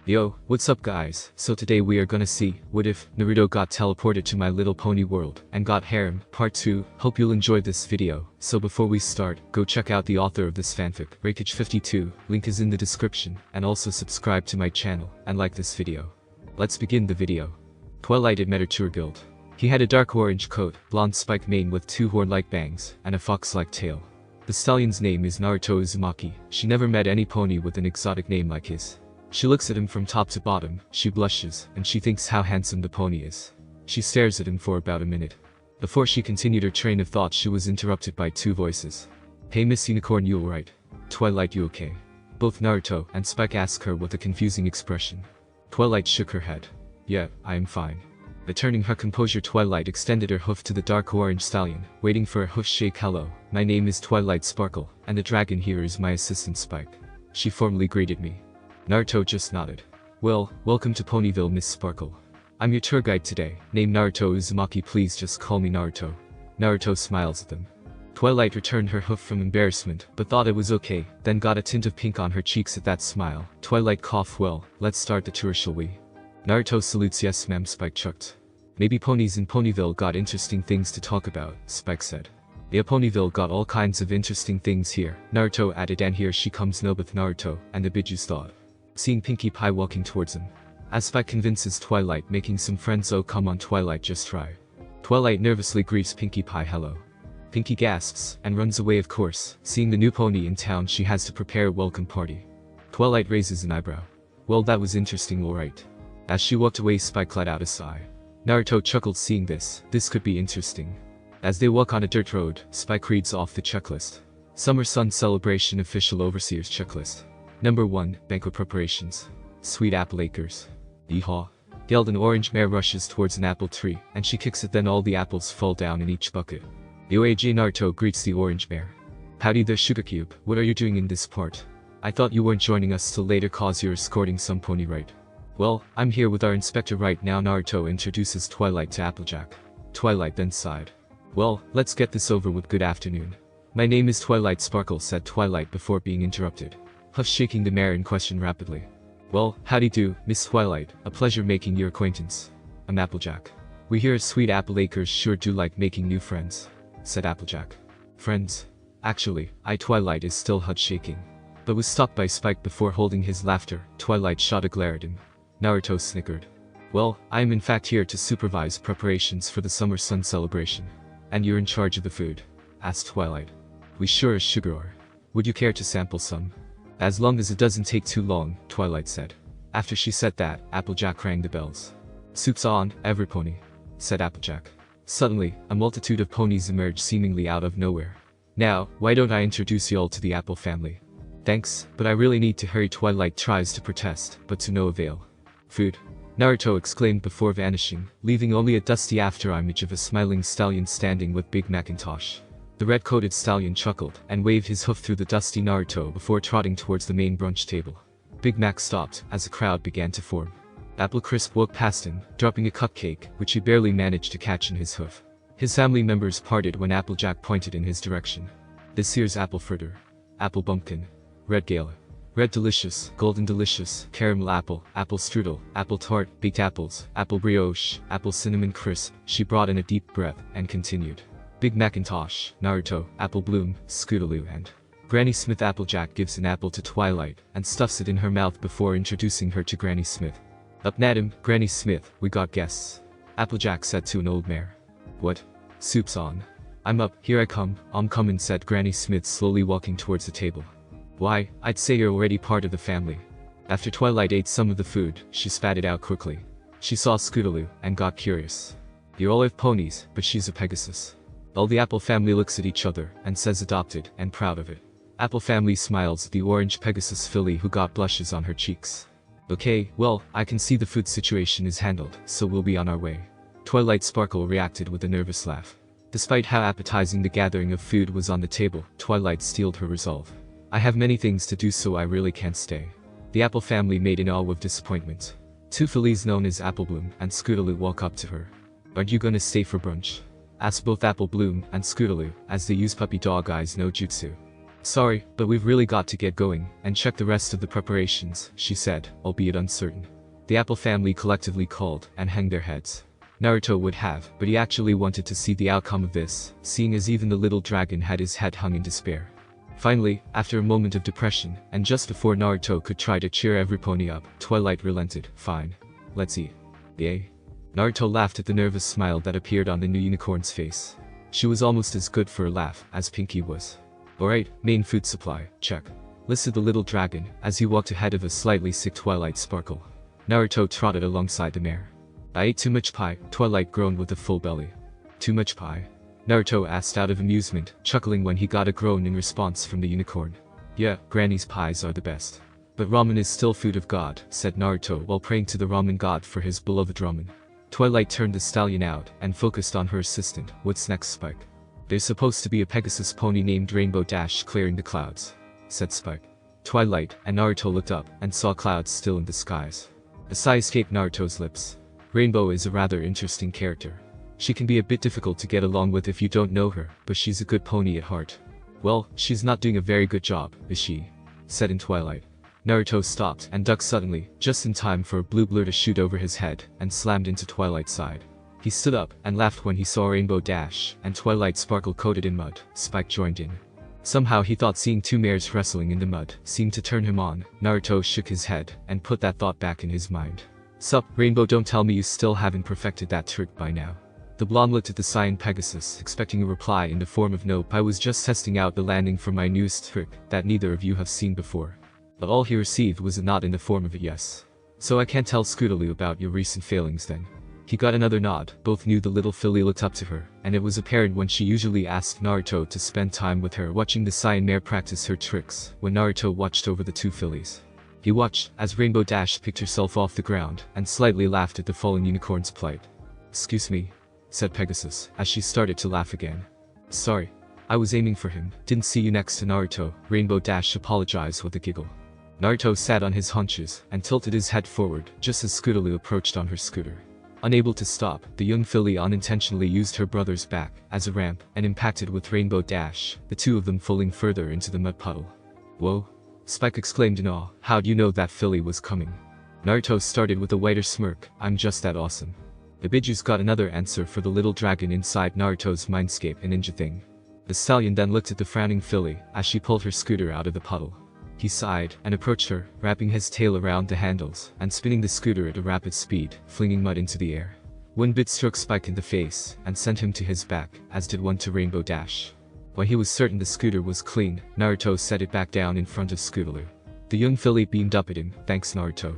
Yo, what's up guys? So today we are gonna see, what if Naruto got teleported to My Little Pony world and got Harem, part 2. Hope you'll enjoy this video. So before we start, go check out the author of this fanfic, Rakage52, link is in the description, and also subscribe to my channel, and like this video. Let's begin the video. Twilight had met her tour guild. He had a dark orange coat, blonde spiked mane with two horn-like bangs, and a fox-like tail. The stallion's name is Naruto Uzumaki. She never met any pony with an exotic name like his. She looks at him from top to bottom, she blushes, and she thinks how handsome the pony is. She stares at him for about a minute. Before she continued her train of thought, she was interrupted by two voices. "Hey Miss Unicorn, you alright? Twilight, you okay?" Both Naruto and Spike ask her with a confusing expression. Twilight shook her head. "Yeah, I am fine." Returning her composure, Twilight extended her hoof to the dark orange stallion, waiting for a hoof shake. "Hello, my name is Twilight Sparkle, and the dragon here is my assistant Spike." She formally greeted me. Naruto just nodded. "Well, welcome to Ponyville, Miss Sparkle. I'm your tour guide today, named Naruto Uzumaki, please just call me Naruto." Naruto smiles at them. Twilight returned her hoof from embarrassment, but thought it was okay, then got a tint of pink on her cheeks at that smile. Twilight coughed. "Well, let's start the tour, shall we?" Naruto salutes. "Yes ma'am," Spike chucked. "Maybe ponies in Ponyville got interesting things to talk about," Spike said. "Yeah, Ponyville got all kinds of interesting things here," Naruto added, "and here she comes Nobith Naruto," and the Biju's thought. Seeing Pinkie Pie walking towards him. As Spike convinces Twilight, making some friends. "Oh come on Twilight, just try." Twilight nervously greets Pinkie Pie. "Hello." Pinkie gasps, and runs away. Of course, seeing the new pony in town, she has to prepare a welcome party. Twilight raises an eyebrow. "Well, that was interesting, alright." As she walked away, Spike let out a sigh. Naruto chuckled, seeing this could be interesting. As they walk on a dirt road, Spike reads off the checklist. Summer Sun Celebration Official Overseer's Checklist. Number 1, Banquet Preparations. Sweet Apple Acres. Yeehaw. Yelled an orange mare rushes towards an apple tree, and she kicks it, then all the apples fall down in each bucket. Yoaji Naruto greets the orange mare. "Howdy there Sugar Cube, what are you doing in this part? I thought you weren't joining us till later cause you're escorting some pony, right?" "Well, I'm here with our inspector right now." Naruto introduces Twilight to Applejack. Twilight then sighed. "Well, let's get this over with. Good afternoon. My name is Twilight Sparkle," said Twilight before being interrupted. Huff shaking the mare in question rapidly. "Well, howdy do, Miss Twilight, a pleasure making your acquaintance. I'm Applejack. We here at Sweet Apple Acres sure do like making new friends," said Applejack. "Friends? Actually, Twilight is still head shaking, but was stopped by Spike before holding his laughter. Twilight shot a glare at him. Naruto snickered. "Well, I am in fact here to supervise preparations for the Summer Sun celebration." "And you're in charge of the food?" asked Twilight. "We sure as sugar are. Would you care to sample some?" "As long as it doesn't take too long," Twilight said. After she said that, Applejack rang the bells. "Soup's on, every pony," said Applejack. Suddenly, a multitude of ponies emerged seemingly out of nowhere. "Now, why don't I introduce y'all to the Apple family?" "Thanks, but I really need to hurry." Twilight tries to protest, but to no avail. "Food!" Naruto exclaimed before vanishing, leaving only a dusty afterimage of a smiling stallion standing with Big Macintosh. The red-coated stallion chuckled and waved his hoof through the dusty Naruto before trotting towards the main brunch table. Big Mac stopped as a crowd began to form. Apple Crisp walked past him, dropping a cupcake, which he barely managed to catch in his hoof. His family members parted when Applejack pointed in his direction. "This here's Apple Fritter, Apple Bumpkin, Red Gala, Red Delicious, Golden Delicious, Caramel Apple, Apple Strudel, Apple Tart, Baked Apples, Apple Brioche, Apple Cinnamon Crisp." She brought in a deep breath and continued. "Big Macintosh, Naruto, Apple Bloom, Scootaloo, and Granny Smith." Applejack gives an apple to Twilight and stuffs it in her mouth before introducing her to Granny Smith. "Up Nadim, Granny Smith, we got guests," Applejack said to an old mare. "What? Soup's on. I'm up, here I come, I'm comin'," said Granny Smith, slowly walking towards the table. "Why, I'd say you're already part of the family." After Twilight ate some of the food, she spat it out quickly. She saw Scootaloo and got curious. "You all have ponies, but she's a Pegasus." All the Apple family looks at each other and says adopted and proud of it. Apple family smiles at the orange Pegasus filly who got blushes on her cheeks. "Okay, well, I can see the food situation is handled, so we'll be on our way." Twilight Sparkle reacted with a nervous laugh. Despite how appetizing the gathering of food was on the table, Twilight steeled her resolve. "I have many things to do, so I really can't stay." The Apple family made an awe with disappointment. Two fillies known as Apple Bloom and Scootaloo walk up to her. "Aren't you gonna stay for brunch?" asked both Apple Bloom and Scootaloo, as they use puppy dog eyes no jutsu. Sorry, but we've really got to get going and check the rest of the preparations, she said, albeit uncertain. The Apple family collectively called and hung their heads. Naruto would have, but he actually wanted to see the outcome of this, seeing as even the little dragon had his head hung in despair. Finally, after a moment of depression, and just before Naruto could try to cheer every pony up, Twilight relented. Fine. Let's eat. Yay. Naruto laughed at the nervous smile that appeared on the new unicorn's face. She was almost as good for a laugh as Pinky was. Alright, main food supply, check. Listed the little dragon, as he walked ahead of a slightly sick Twilight Sparkle. Naruto trotted alongside the mare. I ate too much pie, Twilight groaned with a full belly. Too much pie? Naruto asked out of amusement, chuckling when he got a groan in response from the unicorn. Yeah, Granny's pies are the best. But ramen is still food of God, said Naruto while praying to the ramen god for his beloved ramen. Twilight turned the stallion out and focused on her assistant. What's next, Spike? There's supposed to be a Pegasus pony named Rainbow Dash clearing the clouds, said Spike. Twilight and Naruto looked up and saw clouds still in the skies. A sigh escaped Naruto's lips. Rainbow is a rather interesting character. She can be a bit difficult to get along with if you don't know her, but she's a good pony at heart. Well, she's not doing a very good job, is she? Said in Twilight. Naruto stopped and ducked suddenly, just in time for a blue blur to shoot over his head and slammed into Twilight's side. He stood up and laughed when he saw Rainbow Dash and Twilight Sparkle coated in mud. Spike joined in. Somehow he thought seeing two mares wrestling in the mud seemed to turn him on. Naruto shook his head and put that thought back in his mind. Sup, Rainbow, don't tell me you still haven't perfected that trick by now. The blonde looked at the cyan Pegasus, expecting a reply in the form of nope. I was just testing out the landing for my newest trick that neither of you have seen before. But all he received was a nod in the form of a yes. So I can't tell Scootaloo about your recent failings then. He got another nod. Both knew the little filly looked up to her, and it was apparent when she usually asked Naruto to spend time with her watching the cyan mare practice her tricks when Naruto watched over the two fillies. He watched as Rainbow Dash picked herself off the ground and slightly laughed at the fallen unicorn's plight. Excuse me, said Pegasus as she started to laugh again. Sorry. I was aiming for him. Didn't see you next to Naruto, Rainbow Dash apologized with a giggle. Naruto sat on his haunches and tilted his head forward just as Scootaloo approached on her scooter. Unable to stop, the young filly unintentionally used her brother's back as a ramp and impacted with Rainbow Dash, the two of them falling further into the mud puddle. Whoa! Spike exclaimed in awe. How'd you know that filly was coming? Naruto started with a wider smirk. I'm just that awesome. Ibiju's got another answer for the little dragon inside Naruto's mindscape, a ninja thing. The stallion then looked at the frowning filly as she pulled her scooter out of the puddle. He sighed and approached her, wrapping his tail around the handles and spinning the scooter at a rapid speed, flinging mud into the air. One bit struck Spike in the face and sent him to his back, as did one to Rainbow Dash. When he was certain the scooter was clean, Naruto set it back down in front of Scootaloo. The young filly beamed up at him. Thanks, Naruto.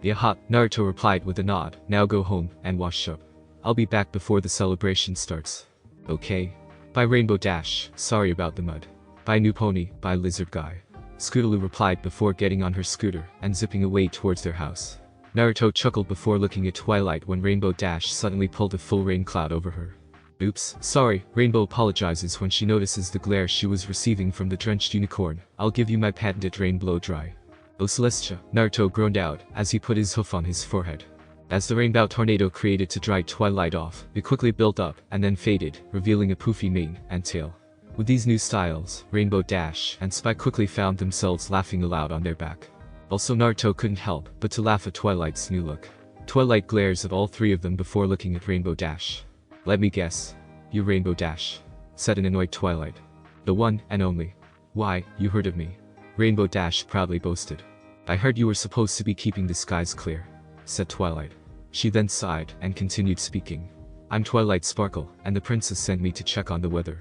Yeah, hot, Naruto replied with a nod. Now go home and wash up. I'll be back before the celebration starts. Okay. Bye, Rainbow Dash. Sorry about the mud. Bye, new pony. Bye, lizard guy. Scootaloo replied before getting on her scooter and zipping away towards their house. Naruto chuckled before looking at Twilight when Rainbow Dash suddenly pulled a full rain cloud over her. Oops, sorry, Rainbow apologizes when she notices the glare she was receiving from the drenched unicorn. I'll give you my patented rain blow dry. Oh Celestia, Naruto groaned out as he put his hoof on his forehead. As the rainbow tornado created to dry Twilight off, it quickly built up and then faded, revealing a poofy mane and tail. With these new styles, Rainbow Dash and Spike quickly found themselves laughing aloud on their back. Also Naruto couldn't help but to laugh at Twilight's new look. Twilight glares at all three of them before looking at Rainbow Dash. Let me guess. You Rainbow Dash, said an annoyed Twilight. The one and only. Why, you heard of me. Rainbow Dash proudly boasted. I heard you were supposed to be keeping the skies clear, said Twilight. She then sighed and continued speaking. I'm Twilight Sparkle, and the princess sent me to check on the weather.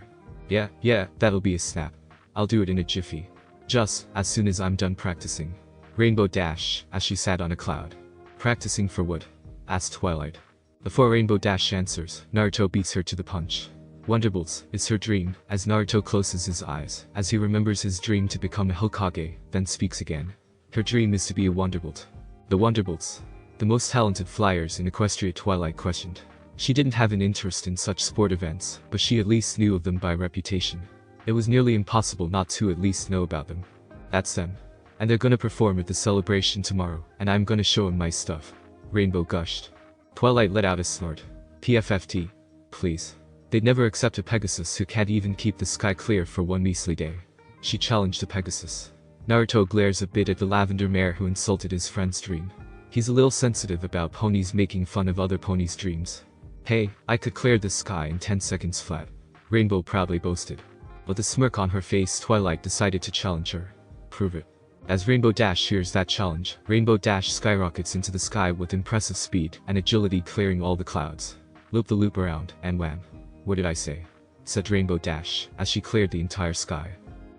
Yeah, that'll be a snap. I'll do it in a jiffy. Just as soon as I'm done practicing. Rainbow Dash, as she sat on a cloud. Practicing for what? Asked Twilight. Before Rainbow Dash answers, Naruto beats her to the punch. Wonderbolts is her dream, as Naruto closes his eyes, as he remembers his dream to become a Hokage, then speaks again. Her dream is to be a Wonderbolt. The Wonderbolts. The most talented flyers in Equestria, Twilight questioned. She didn't have an interest in such sport events, but she at least knew of them by reputation. It was nearly impossible not to at least know about them. That's them. And they're gonna perform at the celebration tomorrow, and I'm gonna show 'em my stuff. Rainbow gushed. Twilight let out a snort. PFFT. Please. They'd never accept a Pegasus who can't even keep the sky clear for one measly day. She challenged the Pegasus. Naruto glares a bit at the lavender mare who insulted his friend's dream. He's a little sensitive about ponies making fun of other ponies' dreams. Hey, I could clear the sky in 10 seconds flat, Rainbow proudly boasted. With a smirk on her face, Twilight decided to challenge her. Prove it. As Rainbow Dash hears that challenge, Rainbow Dash skyrockets into the sky with impressive speed and agility, clearing all the clouds. Loop the loop around, and wham. What did I say? Said Rainbow Dash, as she cleared the entire sky.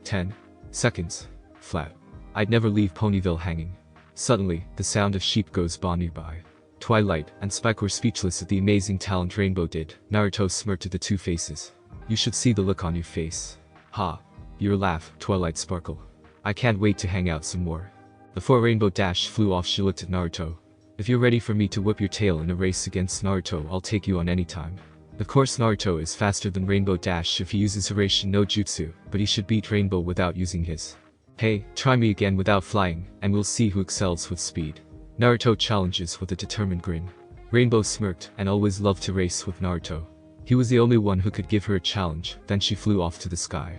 10 seconds. Flat. I'd never leave Ponyville hanging. Suddenly, the sound of sheep goes by nearby. Twilight and Spike were speechless at the amazing talent Rainbow did. Naruto smirked at the two faces. You should see the look on your face. Ha. Your laugh, Twilight sparkle. I can't wait to hang out some more. Before Rainbow Dash flew off, she looked at Naruto. If you're ready for me to whip your tail in a race against Naruto, I'll take you on any time. Of course Naruto is faster than Rainbow Dash if he uses Hiraishin no Jutsu, but he should beat Rainbow without using his. Hey, try me again without flying, and we'll see who excels with speed. Naruto challenges with a determined grin. Rainbow smirked and always loved to race with Naruto. He was the only one who could give her a challenge, then she flew off to the sky.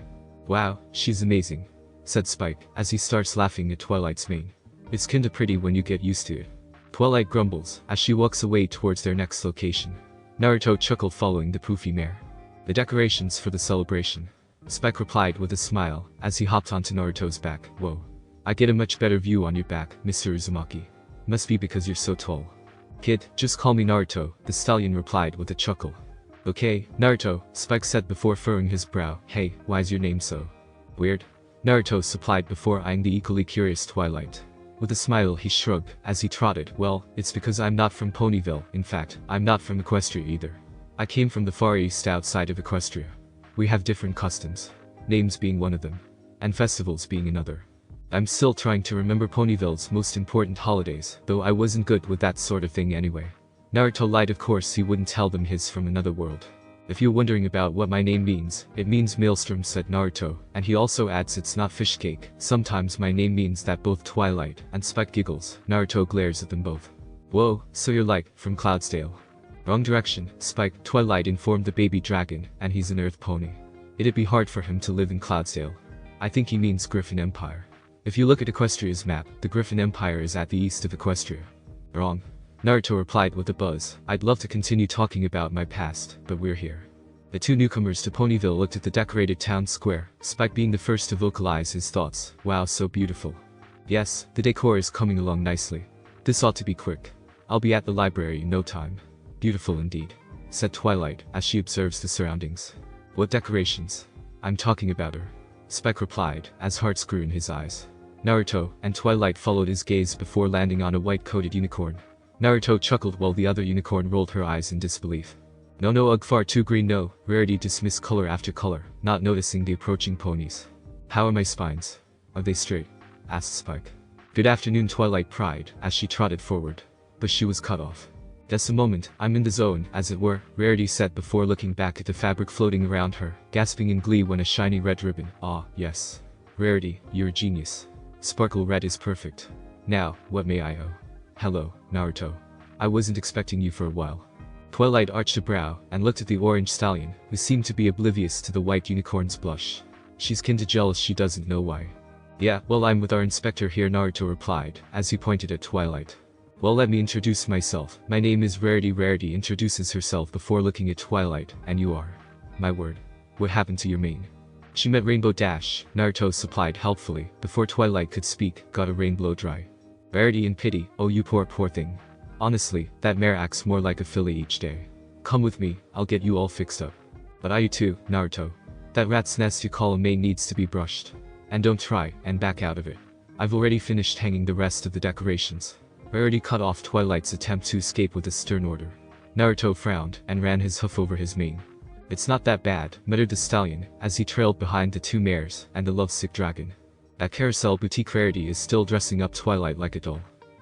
Wow, she's amazing, said Spike, as he starts laughing at Twilight's mane. It's kinda pretty when you get used to it. Twilight grumbles, as she walks away towards their next location. Naruto chuckled following the poofy mare. The decorations for the celebration. Spike replied with a smile, as he hopped onto Naruto's back. Whoa. I get a much better view on your back, Mr. Uzumaki. Must be because you're so tall. Kid, just call me Naruto, the stallion replied with a chuckle. Okay, Naruto, Spike said before furrowing his brow. Hey, why's your name so weird? Naruto supplied before eyeing the equally curious Twilight. With a smile he shrugged, as he trotted. Well, it's because I'm not from Ponyville. In fact, I'm not from Equestria either. I came from the far east outside of Equestria. We have different customs, names being one of them, and festivals being another. I'm still trying to remember Ponyville's most important holidays, though I wasn't good with that sort of thing anyway. Naruto lied. Of course he wouldn't tell them he's from another world. If you're wondering about what my name means, it means Maelstrom, said Naruto, and he also adds it's not fish cake. Sometimes my name means that. Both Twilight and Spike giggles. Naruto glares at them both. Whoa, so you're like, from Cloudsdale. Wrong direction, Spike, Twilight informed the baby dragon, and he's an earth pony. It'd be hard for him to live in Cloudsdale. I think he means Griffin Empire. If you look at Equestria's map, the Griffin Empire is at the east of Equestria. Wrong. Naruto replied with a buzz. I'd love to continue talking about my past, but we're here. The two newcomers to Ponyville looked at the decorated town square, Spike being the first to vocalize his thoughts. Wow, so beautiful. Yes, the decor is coming along nicely. This ought to be quick. I'll be at the library in no time. Beautiful indeed, said Twilight, as she observes the surroundings. What decorations? I'm talking about her, Spike replied, as hearts grew in his eyes. Naruto and Twilight followed his gaze before landing on a white-coated unicorn. Naruto chuckled while the other unicorn rolled her eyes in disbelief. No, ugh, far too green. No, Rarity dismissed color after color, not noticing the approaching ponies. How are my spines? Are they straight? Asked Spike. Good afternoon, Twilight cried, as she trotted forward. But she was cut off. Just a moment, I'm in the zone, as it were, Rarity said before looking back at the fabric floating around her, gasping in glee when a shiny red ribbon. Ah, yes. Rarity, you're a genius. Sparkle red is perfect. Now, what may I owe? Hello, Naruto. I wasn't expecting you for a while. Twilight arched a brow and looked at the orange stallion, who seemed to be oblivious to the white unicorn's blush. She's kinda jealous, she doesn't know why. Yeah, well, I'm with our inspector here, Naruto replied, as he pointed at Twilight. Well, let me introduce myself. My name is Rarity. Rarity introduces herself before looking at Twilight. And you are? My word. What happened to your mane? She met Rainbow Dash, Naruto supplied helpfully, before Twilight could speak, got a rain blow dry. Rarity in pity, oh you poor thing. Honestly, that mare acts more like a filly each day. Come with me, I'll get you all fixed up. But you too, Naruto. That rat's nest you call a mane needs to be brushed. And don't try and back out of it. I've already finished hanging the rest of the decorations. Rarity cut off Twilight's attempt to escape with a stern order. Naruto frowned and ran his hoof over his mane. It's not that bad, muttered the stallion, as he trailed behind the two mares and the lovesick dragon. At Carousel Boutique, Rarity is still dressing up Twilight like a doll.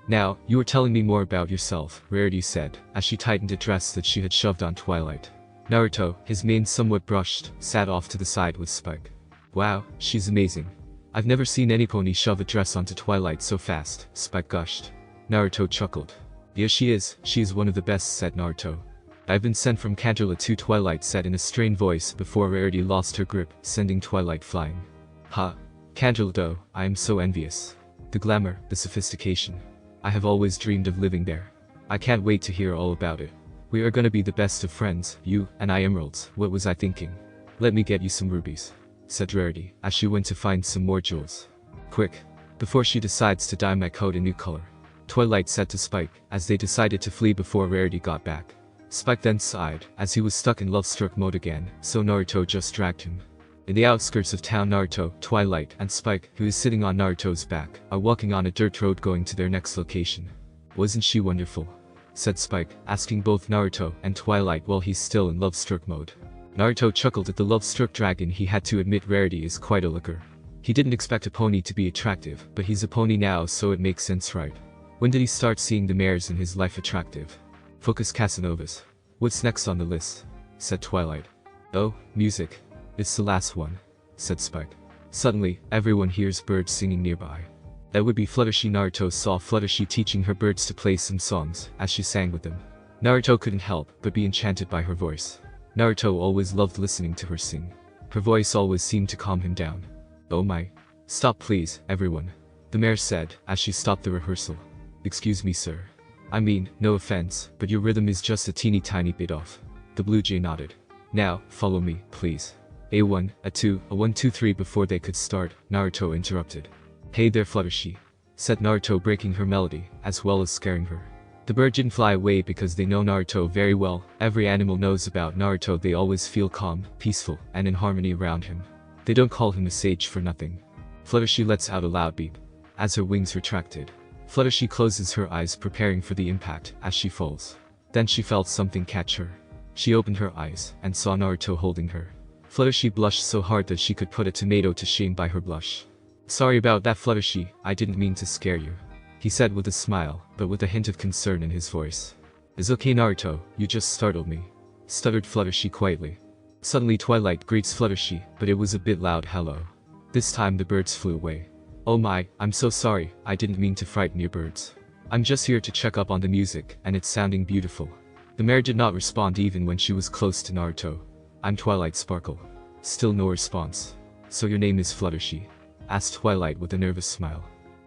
Now, you were telling me more about yourself, Rarity said, as she tightened a dress that she had shoved on Twilight. Naruto, his mane somewhat brushed, sat off to the side with Spike. Wow, she's amazing. I've never seen any pony shove a dress onto Twilight so fast, Spike gushed. Naruto chuckled. Yes, she is one of the best, said Naruto. I've been sent from Canterla to Twilight said in a strained voice before Rarity lost her grip, sending Twilight flying. Ha, Candle though, I am so envious. The glamour, the sophistication. I have always dreamed of living there. I can't wait to hear all about it. We are gonna be the best of friends, you and I emeralds. What was I thinking? Let me get you some rubies, said Rarity, as she went to find some more jewels. Quick, before she decides to dye my coat a new color. Twilight said to Spike, as they decided to flee before Rarity got back. Spike then sighed, as he was stuck in love-struck mode again, so Naruto just dragged him. In the outskirts of town, Naruto, Twilight, and Spike, who is sitting on Naruto's back, are walking on a dirt road going to their next location. Wasn't she wonderful? Said Spike, asking both Naruto and Twilight while he's still in love-struck mode. Naruto chuckled at the love-struck dragon. He had to admit Rarity is quite a looker. He didn't expect a pony to be attractive, but he's a pony now, so it makes sense, right? When did he start seeing the mares in his life attractive? Focus Casanovas. What's next on the list? Said Twilight. Oh, music. It's the last one, said Spike. Suddenly, everyone hears birds singing nearby. That would be Fluttershy. Naruto saw Fluttershy teaching her birds to play some songs, as she sang with them. Naruto couldn't help but be enchanted by her voice. Naruto always loved listening to her sing. Her voice always seemed to calm him down. Oh my. Stop please, everyone. The mayor said, as she stopped the rehearsal. Excuse me, sir. I mean, no offense, but your rhythm is just a teeny tiny bit off. The blue jay nodded. Now, follow me, please. A1, A2, A1, 2, 3. Before they could start, Naruto interrupted. Hey there, Fluttershy, said Naruto, breaking her melody, as well as scaring her. The bird didn't fly away because they know Naruto very well. Every animal knows about Naruto. They always feel calm, peaceful, and in harmony around him. They don't call him a sage for nothing. Fluttershy lets out a loud beep. As her wings retracted, Fluttershy closes her eyes, preparing for the impact as she falls. Then she felt something catch her. She opened her eyes and saw Naruto holding her. Fluttershy blushed so hard that she could put a tomato to shame by her blush. Sorry about that, Fluttershy, I didn't mean to scare you, he said with a smile, but with a hint of concern in his voice. It's okay, Naruto, you just startled me, stuttered Fluttershy quietly. Suddenly Twilight greets Fluttershy, but it was a bit loud. Hello. This time the birds flew away. Oh my, I'm so sorry, I didn't mean to frighten your birds. I'm just here to check up on the music, and it's sounding beautiful. The mare did not respond even when she was close to Naruto. I'm Twilight Sparkle. Still no response. So your name is Fluttershy? Asked Twilight with a nervous smile.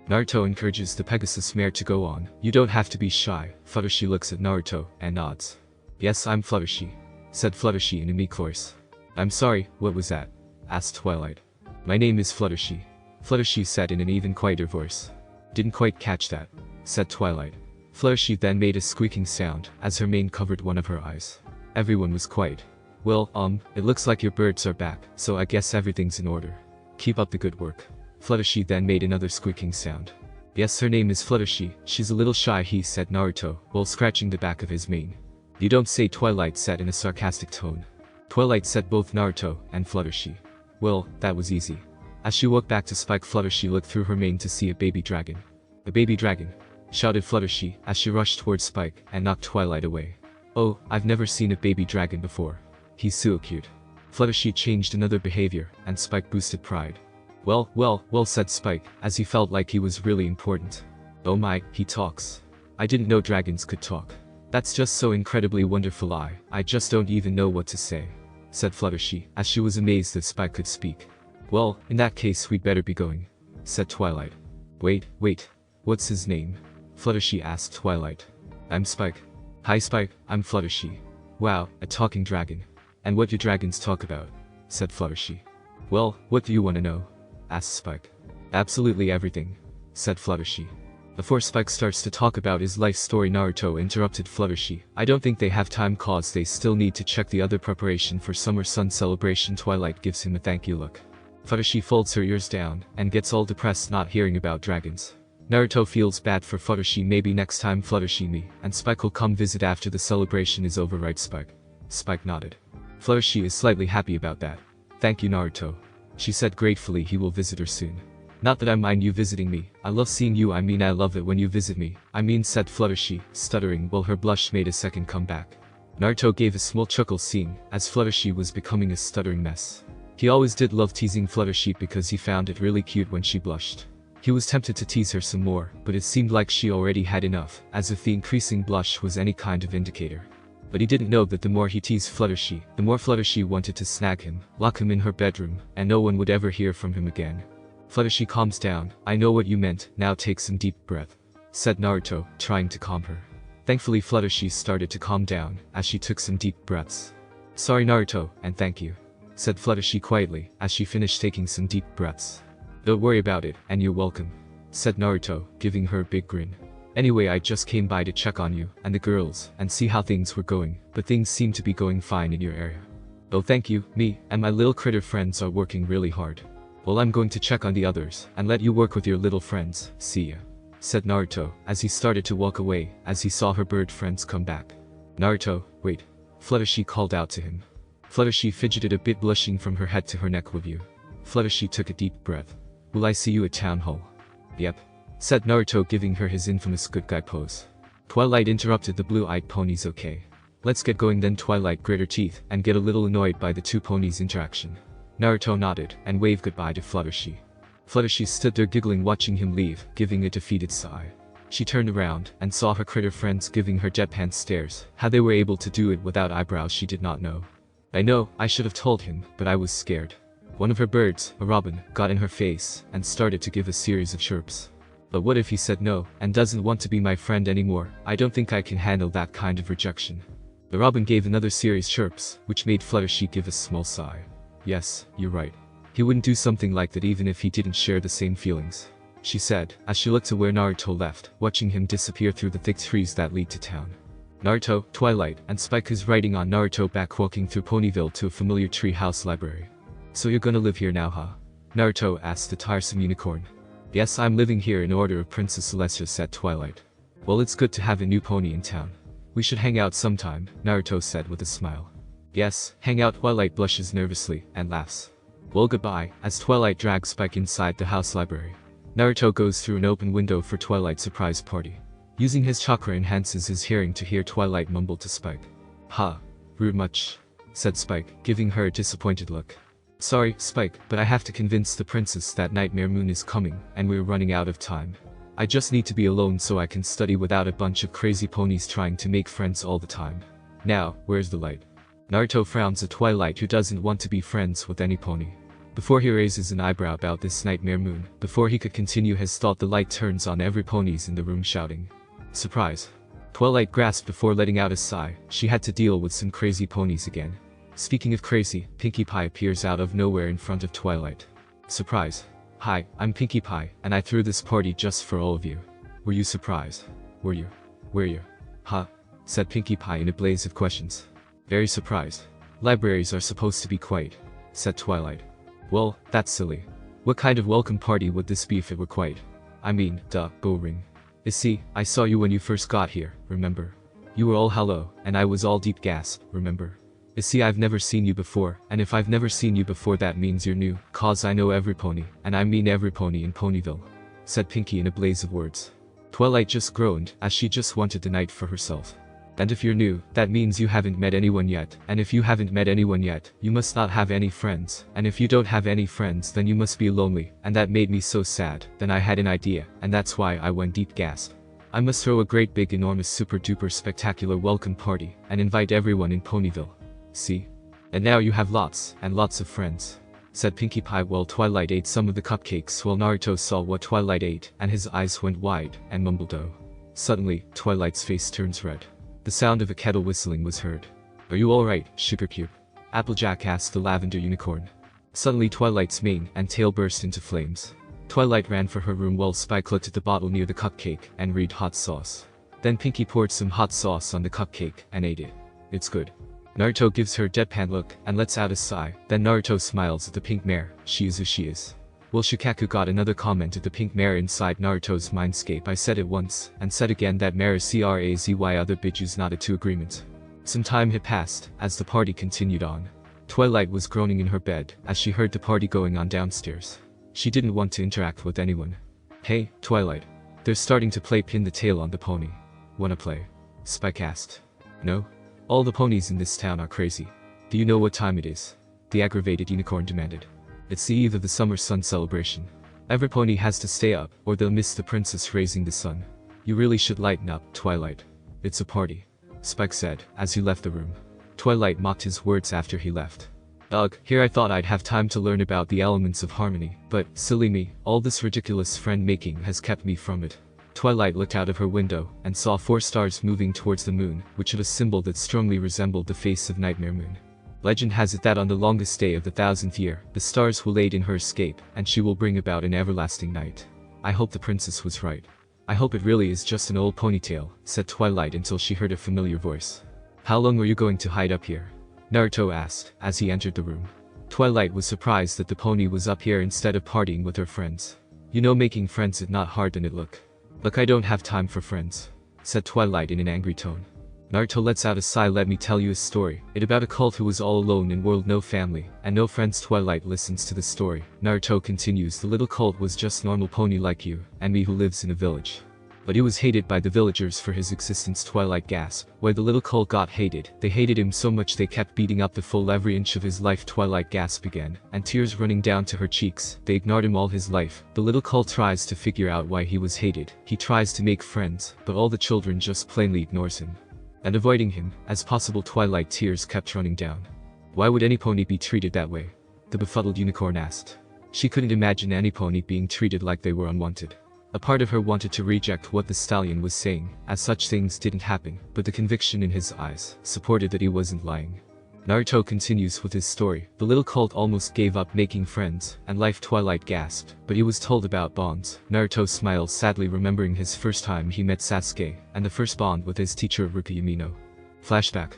Naruto encourages the Pegasus mare to go on. You don't have to be shy. Fluttershy looks at Naruto and nods. Yes, I'm Fluttershy, said Fluttershy in a meek voice. I'm sorry, what was that? Asked Twilight. My name is Fluttershy, Fluttershy said in an even quieter voice. Didn't quite catch that, said Twilight. Fluttershy then made a squeaking sound as her mane covered one of her eyes. Everyone was quiet. Well, it looks like your birds are back, so I guess everything's in order. Keep up the good work. Fluttershy then made another squeaking sound. Yes, her name is Fluttershy, she's a little shy, he said Naruto, while scratching the back of his mane. You don't say, Twilight said in a sarcastic tone. Twilight said both Naruto and Fluttershy. Well, that was easy. As she walked back to Spike, Fluttershy looked through her mane to see a baby dragon. A baby dragon, shouted Fluttershy as she rushed towards Spike and knocked Twilight away. Oh, I've never seen a baby dragon before. He's so cute. Fluttershy changed another behavior, and Spike boosted pride. Well, said Spike, as he felt like he was really important. Oh my, he talks. I didn't know dragons could talk. That's just so incredibly wonderful. I just don't even know what to say, said Fluttershy, as she was amazed that Spike could speak. Well, in that case we'd better be going, said Twilight. Wait, what's his name? Fluttershy asked Twilight. I'm Spike. Hi Spike, I'm Fluttershy. Wow, a talking dragon. And what do dragons talk about? Said Fluttershy. Well, what do you want to know? Asked Spike. Absolutely everything, said Fluttershy. Before Spike starts to talk about his life story, Naruto interrupted Fluttershy. I don't think they have time cause they still need to check the other preparation for Summer Sun celebration. Twilight gives him a thank you look. Fluttershy folds her ears down and gets all depressed not hearing about dragons. Naruto feels bad for Fluttershy. Maybe next time Fluttershy and Spike will come visit after the celebration is over, right Spike? Spike nodded. Fluttershy is slightly happy about that. Thank you Naruto, she said gratefully. He will visit her soon. Not that I mind you visiting me, I love seeing you. I love it when you visit me. Said Fluttershy, stuttering while her blush made a second comeback. Naruto gave a small chuckle seeing as Fluttershy was becoming a stuttering mess. He always did love teasing Fluttershy because he found it really cute when she blushed. He was tempted to tease her some more, but it seemed like she already had enough, as if the increasing blush was any kind of indicator. But he didn't know that the more he teased Fluttershy, the more Fluttershy wanted to snag him, lock him in her bedroom, and no one would ever hear from him again. Fluttershy calms down. I know what you meant, now take some deep breath, said Naruto, trying to calm her. Thankfully Fluttershy started to calm down, as she took some deep breaths. Sorry Naruto, and thank you, said Fluttershy quietly, as she finished taking some deep breaths. Don't worry about it, and you're welcome, said Naruto, giving her a big grin. Anyway, I just came by to check on you, and the girls, and see how things were going, but things seem to be going fine in your area. Oh thank you, me, and my little critter friends are working really hard. Well I'm going to check on the others, and let you work with your little friends, see ya, said Naruto, as he started to walk away, as he saw her bird friends come back. Naruto, wait, Fluttershy called out to him. Fluttershy fidgeted a bit, blushing from her head to her neck. With you. Fluttershy took a deep breath. Will I see you at town hall? Yep, said Naruto, giving her his infamous good guy pose. Twilight interrupted the blue-eyed ponies. Okay. Let's get going then. Twilight grit her teeth and get a little annoyed by the two ponies' interaction. Naruto nodded and waved goodbye to Fluttershy. Fluttershy stood there giggling, watching him leave, giving a defeated sigh. She turned around and saw her critter friends giving her deadpan stares. How they were able to do it without eyebrows she did not know. I know, I should have told him, but I was scared. One of her birds, a robin, got in her face and started to give a series of chirps. But what if he said no and doesn't want to be my friend anymore? I don't think I can handle that kind of rejection. The robin gave another series of chirps, which made Fluttershy give a small sigh. Yes, you're right. He wouldn't do something like that even if he didn't share the same feelings, she said, as she looked to where Naruto left, watching him disappear through the thick trees that lead to town. Naruto, Twilight, and Spike is riding on Naruto back, walking through Ponyville to a familiar treehouse library. So you're gonna live here now, huh? Naruto asked the tiresome unicorn. Yes, I'm living here in order of Princess Celestia, said Twilight. Well, it's good to have a new pony in town. We should hang out sometime, Naruto said with a smile. Yes, hang out. Twilight blushes nervously and laughs. Well, goodbye, as Twilight drags Spike inside the house library. Naruto goes through an open window for Twilight's surprise party. Using his chakra enhances his hearing to hear Twilight mumble to Spike. Ha, rude much, said Spike, giving her a disappointed look. Sorry, Spike, but I have to convince the princess that Nightmare Moon is coming, and we're running out of time. I just need to be alone so I can study without a bunch of crazy ponies trying to make friends all the time. Now, where's the light? Naruto frowns at Twilight, who doesn't want to be friends with any pony. Before he raises an eyebrow about this Nightmare Moon, before he could continue his thought, the light turns on. Every ponies in the room shouting. Surprise. Twilight gasped before letting out a sigh. She had to deal with some crazy ponies again. Speaking of crazy, Pinkie Pie appears out of nowhere in front of Twilight. Surprise. Hi, I'm Pinkie Pie, and I threw this party just for all of you. Were you surprised? Were you? Were you? Huh? Said Pinkie Pie in a blaze of questions. Very surprised. Libraries are supposed to be quiet, said Twilight. Well, that's silly. What kind of welcome party would this be if it were quiet? I mean, duh, boring. You see, I saw you when you first got here, remember? You were all hello, and I was all deep gasp, remember? You see, I've never seen you before, and if I've never seen you before that means you're new, cause I know every pony, and I mean every pony in Ponyville, said Pinkie in a blaze of words. Twilight just groaned, as she just wanted the night for herself. And if you're new, that means you haven't met anyone yet, and if you haven't met anyone yet, you must not have any friends, and if you don't have any friends then you must be lonely, and that made me so sad. Then I had an idea, and that's why I went deep gasp. I must throw a great big enormous super duper spectacular welcome party, and invite everyone in Ponyville. See? And now you have lots and lots of friends, said Pinkie Pie while Twilight ate some of the cupcakes while Naruto saw what Twilight ate and his eyes went wide and mumbled oh. Suddenly, Twilight's face turns red. The sound of a kettle whistling was heard. Are you alright, Sugar Cube? Applejack asked the lavender unicorn. Suddenly Twilight's mane and tail burst into flames. Twilight ran for her room while Spike looked at the bottle near the cupcake and read hot sauce. Then Pinkie poured some hot sauce on the cupcake and ate it. It's good. Naruto gives her a deadpan look and lets out a sigh. Then Naruto smiles at the pink mare. She is who she is. Well, Shikaku got another comment at the pink mare inside Naruto's mindscape. I said it once, and said again that mare is crazy. Other bitches nodded to agreement. Some time had passed, as the party continued on. Twilight was groaning in her bed, as she heard the party going on downstairs. She didn't want to interact with anyone. Hey, Twilight. They're starting to play pin the tail on the pony. Wanna play? Spike asked. No? All the ponies in this town are crazy. Do you know what time it is? The aggravated unicorn demanded. It's the eve of the summer sun celebration. Every pony has to stay up, or they'll miss the princess raising the sun. You really should lighten up, Twilight. It's a party, Spike said, as he left the room. Twilight mocked his words after he left. Ugh, here I thought I'd have time to learn about the elements of harmony, but, silly me, all this ridiculous friend-making has kept me from it. Twilight looked out of her window, and saw 4 stars moving towards the moon, which had a symbol that strongly resembled the face of Nightmare Moon. Legend has it that on the longest day of the 1000th year, the stars will aid in her escape, and she will bring about an everlasting night. I hope the princess was right. I hope it really is just an old ponytail, said Twilight until she heard a familiar voice. How long are you going to hide up here? Naruto asked, as he entered the room. Twilight was surprised that the pony was up here instead of partying with her friends. You know, making friends is not hard than it look. Look, I don't have time for friends, said Twilight in an angry tone. Naruto lets out a sigh. Let me tell you a story. It about a cult who was all alone in world, no family, and no friends. Twilight listens to the story. Naruto continues. The little cult was just normal pony like you, and me who lives in a village. But he was hated by the villagers for his existence. Twilight gasped. Why the little cult got hated? They hated him so much they kept beating up the full every inch of his life. Twilight gasped again, and tears running down to her cheeks. They ignored him all his life. The little cult tries to figure out why he was hated. He tries to make friends, but all the children just plainly ignores him. And avoiding him, as possible. Twilight tears kept running down. Why would any pony be treated that way? The befuddled unicorn asked. She couldn't imagine any pony being treated like they were unwanted. A part of her wanted to reject what the stallion was saying, as such things didn't happen, but the conviction in his eyes supported that he wasn't lying. Naruto continues with his story. The little cult almost gave up making friends, and life. Twilight gasped, but he was told about bonds. Naruto smiled sadly, remembering his first time he met Sasuke, and the first bond with his teacher Iruka Yamino. Flashback.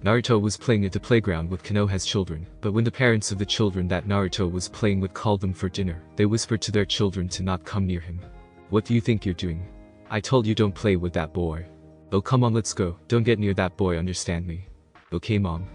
Naruto was playing at the playground with Konoha's children, but when the parents of the children that Naruto was playing with called them for dinner, they whispered to their children to not come near him. What do you think you're doing? I told you don't play with that boy. Oh, come on, let's go. Don't get near that boy, understand me? Okay, mom.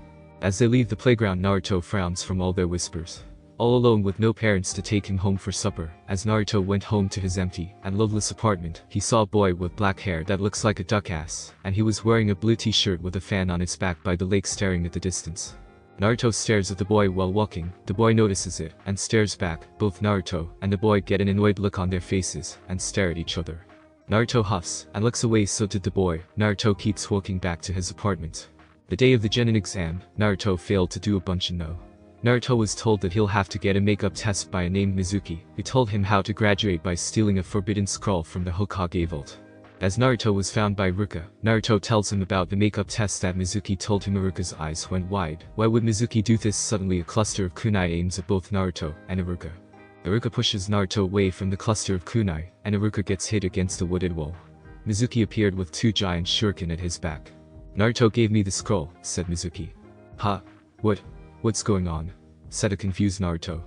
As they leave the playground, Naruto frowns from all their whispers. All alone with no parents to take him home for supper, as Naruto went home to his empty and loveless apartment, he saw a boy with black hair that looks like a duck ass, and he was wearing a blue t-shirt with a fan on its back by the lake, staring at the distance. Naruto stares at the boy while walking. The boy notices it, and stares back. Both Naruto and the boy get an annoyed look on their faces, and stare at each other. Naruto huffs, and looks away. So did the boy. Naruto keeps walking back to his apartment. The day of the Genin exam, Naruto failed to do a bunch and no. Naruto was told that he'll have to get a makeup test by a named Mizuki, who told him how to graduate by stealing a forbidden scroll from the Hokage vault. As Naruto was found by Iruka, Naruto tells him about the makeup test that Mizuki told him. Iruka's eyes went wide. Why would Mizuki do this? Suddenly a cluster of kunai aims at both Naruto and Iruka. Iruka pushes Naruto away from the cluster of kunai, and Iruka gets hit against a wooded wall. Mizuki appeared with 2 giant shuriken at his back. Naruto gave me the scroll, said Mizuki. Huh? What's going on? Said a confused Naruto.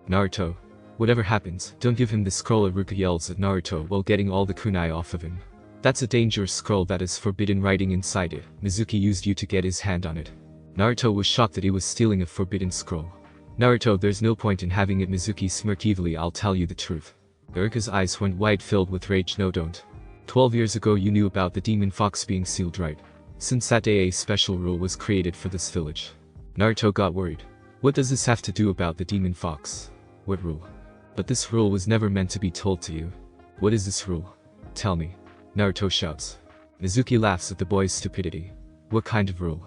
Naruto, whatever happens, don't give him the scroll. Iruka yells at Naruto while getting all the kunai off of him. That's a dangerous scroll that has forbidden writing inside it. Mizuki used you to get his hand on it. Naruto was shocked that he was stealing a forbidden scroll. Naruto, there's no point in having it. Mizuki smirked evilly. I'll tell you the truth. Iruka's eyes went wide, filled with rage. No, don't. 12 years ago you knew about the demon fox being sealed, right? Since that day a special rule was created for this village. Naruto got worried. What does this have to do about the demon fox? What rule? But this rule was never meant to be told to you. What is this rule? Tell me. Naruto shouts. Mizuki laughs at the boy's stupidity. What kind of rule?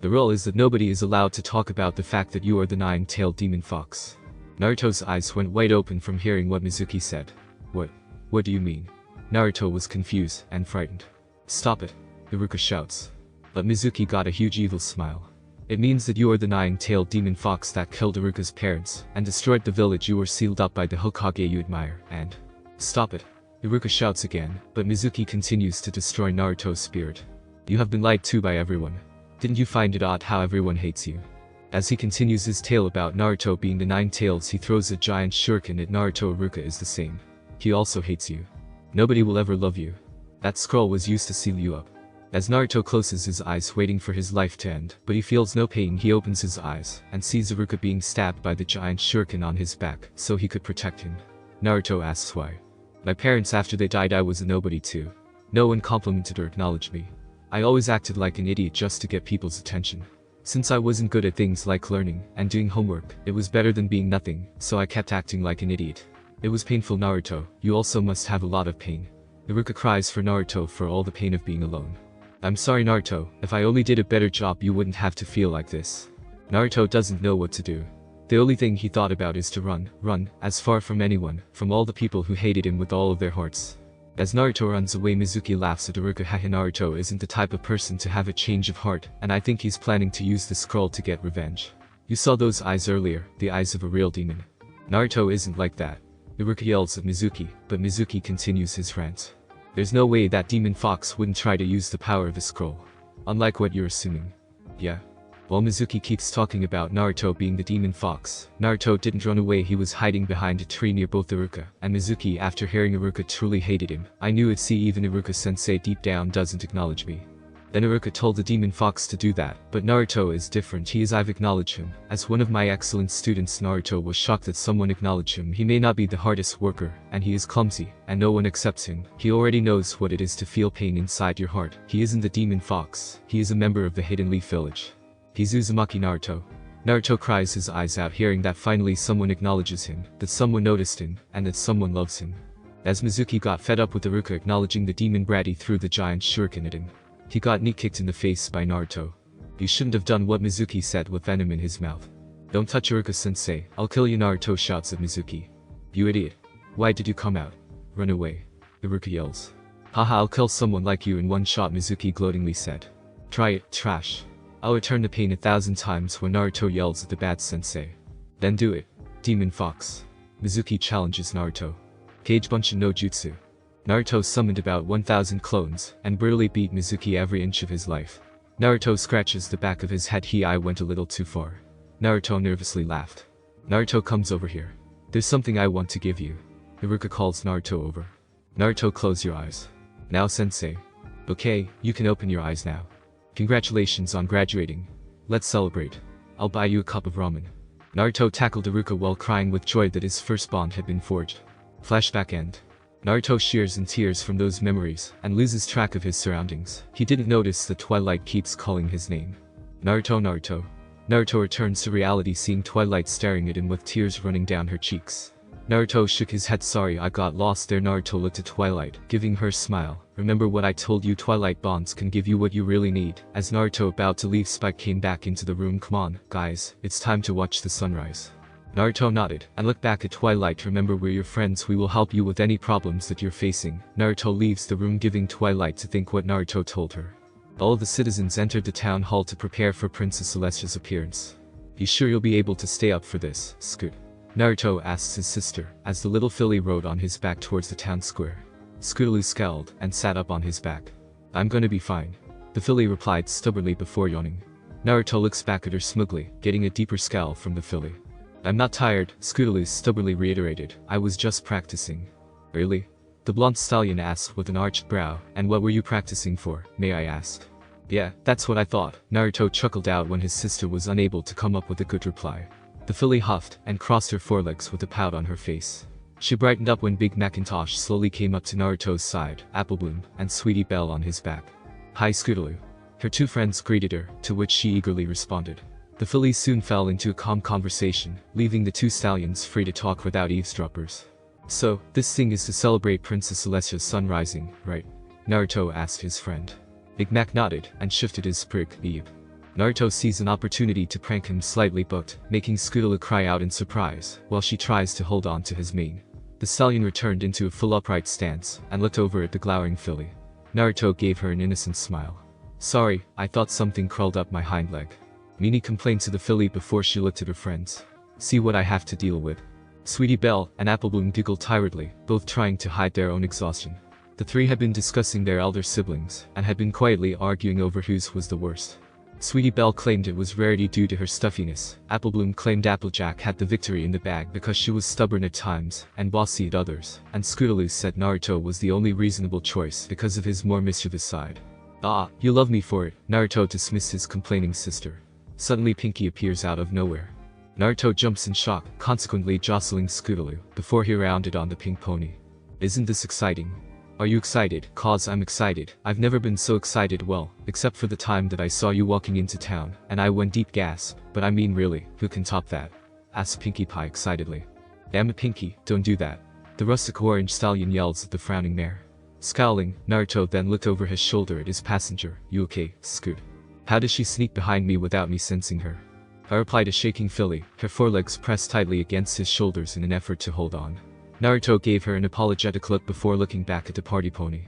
The rule is that nobody is allowed to talk about the fact that you are the 9-tailed demon fox. Naruto's eyes went wide open from hearing what Mizuki said. What do you mean? Naruto was confused and frightened. Stop it, Iruka shouts. But Mizuki got a huge evil smile. It means that you are the 9-tailed demon fox that killed Iruka's parents and destroyed the village. You were sealed up by the Hokage you admire, and... Stop it, Iruka shouts again, but Mizuki continues to destroy Naruto's spirit. You have been lied to by everyone. Didn't you find it odd how everyone hates you? As he continues his tale about Naruto being the 9 tails, he throws a giant shuriken at Naruto. Iruka is the same. He also hates you. Nobody will ever love you. That scroll was used to seal you up. As Naruto closes his eyes waiting for his life to end, but he feels no pain, he opens his eyes and sees Iruka being stabbed by the giant shuriken on his back so he could protect him. Naruto asks why. My parents, after they died, I was a nobody too. No one complimented or acknowledged me. I always acted like an idiot just to get people's attention. Since I wasn't good at things like learning and doing homework, it was better than being nothing, so I kept acting like an idiot. It was painful. Naruto, you also must have a lot of pain. Iruka cries for Naruto for all the pain of being alone. I'm sorry Naruto, if I only did a better job you wouldn't have to feel like this. Naruto doesn't know what to do. The only thing he thought about is to run, as far from anyone, from all the people who hated him with all of their hearts. As Naruto runs away, Mizuki laughs at Iruka. Haha, Naruto isn't the type of person to have a change of heart, and I think he's planning to use the scroll to get revenge. You saw those eyes earlier, the eyes of a real demon. Naruto isn't like that. Iruka yells at Mizuki, but Mizuki continues his rant. There's no way that demon fox wouldn't try to use the power of a scroll. Unlike what you're assuming. Yeah. While Mizuki keeps talking about Naruto being the demon fox, Naruto didn't run away. He was hiding behind a tree near both Iruka and Mizuki. After hearing Iruka truly hated him, I knew it'd see even Iruka-sensei deep down doesn't acknowledge me. Then Iruka told the demon fox to do that, but Naruto is different. I've acknowledged him. As one of my excellent students, Naruto was shocked that someone acknowledged him. He may not be the hardest worker, and he is clumsy, and no one accepts him. He already knows what it is to feel pain inside your heart. He isn't the demon fox. He is a member of the Hidden Leaf Village. He's Uzumaki Naruto. Naruto cries his eyes out, hearing that finally someone acknowledges him, that someone noticed him, and that someone loves him. As Mizuki got fed up with Iruka acknowledging the demon brat, he threw the giant shuriken at him. He got knee kicked in the face by Naruto. You shouldn't have done what Mizuki said with venom in his mouth. Don't touch Iruka-sensei, I'll kill you, Naruto shouts at Mizuki. You idiot. Why did you come out? Run away. Iruka yells. Haha, I'll kill someone like you in one shot, Mizuki gloatingly said. Try it, trash. I'll return the pain 1,000 times when Naruto yells at the bad sensei. Then do it. Demon Fox. Mizuki challenges Naruto. Kage Bunshin no Jutsu. Naruto summoned about 1,000 clones, and brutally beat Mizuki every inch of his life. Naruto scratches the back of his head. I went a little too far. Naruto nervously laughed. Naruto comes over here. There's something I want to give you. Iruka calls Naruto over. Naruto, close your eyes. Now sensei. Okay, you can open your eyes now. Congratulations on graduating. Let's celebrate. I'll buy you a cup of ramen. Naruto tackled Iruka while crying with joy that his first bond had been forged. Flashback end. Naruto shears in tears from those memories, and loses track of his surroundings. He didn't notice that Twilight keeps calling his name. Naruto, Naruto. Naruto returns to reality, seeing Twilight staring at him with tears running down her cheeks. Naruto shook his head. Sorry, I got lost there. Naruto looked at Twilight, giving her a smile. Remember what I told you, Twilight bonds can give you what you really need. As Naruto about to leave, Spike came back into the room. Come on, guys, it's time to watch the sunrise. Naruto nodded, and looked back at Twilight. Remember, we're your friends, we will help you with any problems that you're facing. Naruto leaves the room, giving Twilight to think what Naruto told her. All of the citizens entered the town hall to prepare for Princess Celestia's appearance. You sure you'll be able to stay up for this, Scoot? Naruto asks his sister, as the little filly rode on his back towards the town square. Scootaloo scowled, and sat up on his back. I'm gonna be fine. The filly replied stubbornly before yawning. Naruto looks back at her smugly, getting a deeper scowl from the filly. I'm not tired, Scootaloo stubbornly reiterated. I was just practicing. Really? The blonde stallion asked with an arched brow. And what were you practicing for, may I ask? Yeah, that's what I thought. Naruto chuckled out when his sister was unable to come up with a good reply. The filly huffed, and crossed her forelegs with a pout on her face. She brightened up when Big Macintosh slowly came up to Naruto's side, Applebloom, and Sweetie Belle on his back. Hi, Scootaloo. Her two friends greeted her, to which she eagerly responded. The filly soon fell into a calm conversation, leaving the two stallions free to talk without eavesdroppers. So, this thing is to celebrate Princess Celestia's sun rising, right? Naruto asked his friend. Big Mac nodded, and shifted his sprig. Naruto sees an opportunity to prank him slightly, but making Scootaloo cry out in surprise, while she tries to hold on to his mane. The stallion returned into a full upright stance, and looked over at the glowering filly. Naruto gave her an innocent smile. Sorry, I thought something crawled up my hind leg. Mini complained to the filly before she looked at her friends. See what I have to deal with. Sweetie Belle and Applebloom giggled tiredly, both trying to hide their own exhaustion. The three had been discussing their elder siblings, and had been quietly arguing over whose was the worst. Sweetie Belle claimed it was Rarity due to her stuffiness. Applebloom claimed Applejack had the victory in the bag because she was stubborn at times, and bossy at others, and Scootaloo said Naruto was the only reasonable choice because of his more mischievous side. Ah, you love me for it, Naruto dismissed his complaining sister. Suddenly Pinky appears out of nowhere. Naruto jumps in shock, consequently jostling Scootaloo, before he rounded on the pink pony. Isn't this exciting? Are you excited? Cause I'm excited. I've never been so excited, well, except for the time that I saw you walking into town, and I went deep gasp, but I mean really, who can top that? Asked Pinkie Pie excitedly. Damn it Pinky, don't do that. The rustic orange stallion yells at the frowning mare. Scowling, Naruto then looked over his shoulder at his passenger. You okay, Scoot? How does she sneak behind me without me sensing her? I replied, a shaking filly, her forelegs pressed tightly against his shoulders in an effort to hold on. Naruto gave her an apologetic look before looking back at the party pony.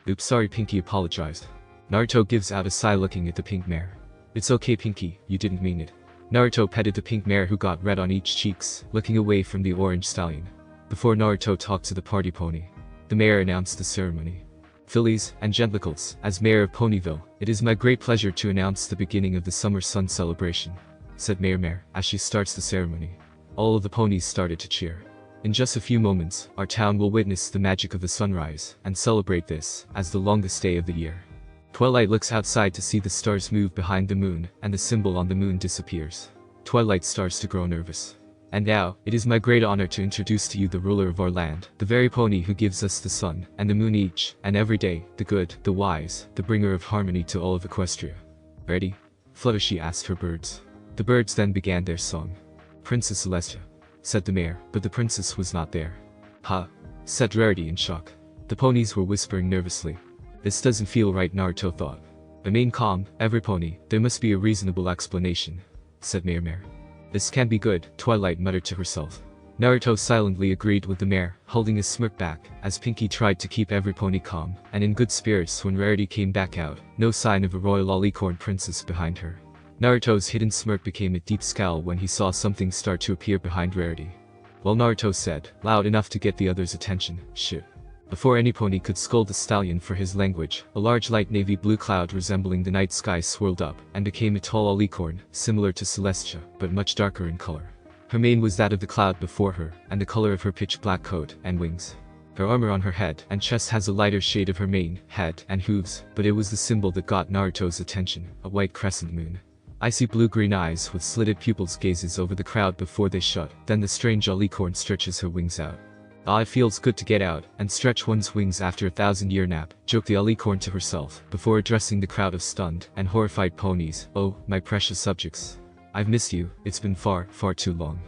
Oops, sorry, Pinky apologized. Naruto gives out a sigh looking at the pink mare. It's okay, Pinky, you didn't mean it. Naruto petted the pink mare who got red on each cheeks, looking away from the orange stallion. Before Naruto talked to the party pony, the mayor announced the ceremony. Fillies and gentlicles, as mayor of Ponyville, it is my great pleasure to announce the beginning of the summer sun celebration, said Mayor Mare as she starts the ceremony. All of the ponies started to cheer. In just a few moments, our town will witness the magic of the sunrise and celebrate this as the longest day of the year. Twilight looks outside to see the stars move behind the moon and the symbol on the moon disappears. Twilight starts to grow nervous. And now, it is my great honor to introduce to you the ruler of our land, the very pony who gives us the sun and the moon each and every day, the good, the wise, the bringer of harmony to all of Equestria. Ready? Fluttershy asked her birds. The birds then began their song. Princess Celestia, said the mayor, but the princess was not there. Ha, said Rarity in shock. The ponies were whispering nervously. This doesn't feel right, Naruto thought. Remain calm, every pony, there must be a reasonable explanation, said Mayor Mare. This can't be good, Twilight muttered to herself. Naruto silently agreed with the mayor, holding his smirk back, as Pinky tried to keep every pony calm and in good spirits when Rarity came back out, no sign of a royal alicorn princess behind her. Naruto's hidden smirk became a deep scowl when he saw something start to appear behind Rarity. Well, Naruto said, loud enough to get the others' attention, shit. Before any pony could scold the stallion for his language, a large light navy blue cloud resembling the night sky swirled up and became a tall alicorn, similar to Celestia, but much darker in color. Her mane was that of the cloud before her, and the color of her pitch black coat and wings. Her armor on her head and chest has a lighter shade of her mane, head, and hooves, but it was the symbol that got Naruto's attention, a white crescent moon. Icy blue-green eyes with slitted pupils gazes over the crowd before they shut, then the strange alicorn stretches her wings out. Ah, it feels good to get out and stretch one's wings after a 1,000-year nap, joked the alicorn to herself, before addressing the crowd of stunned and horrified ponies. Oh, my precious subjects. I've missed you, it's been far, far too long.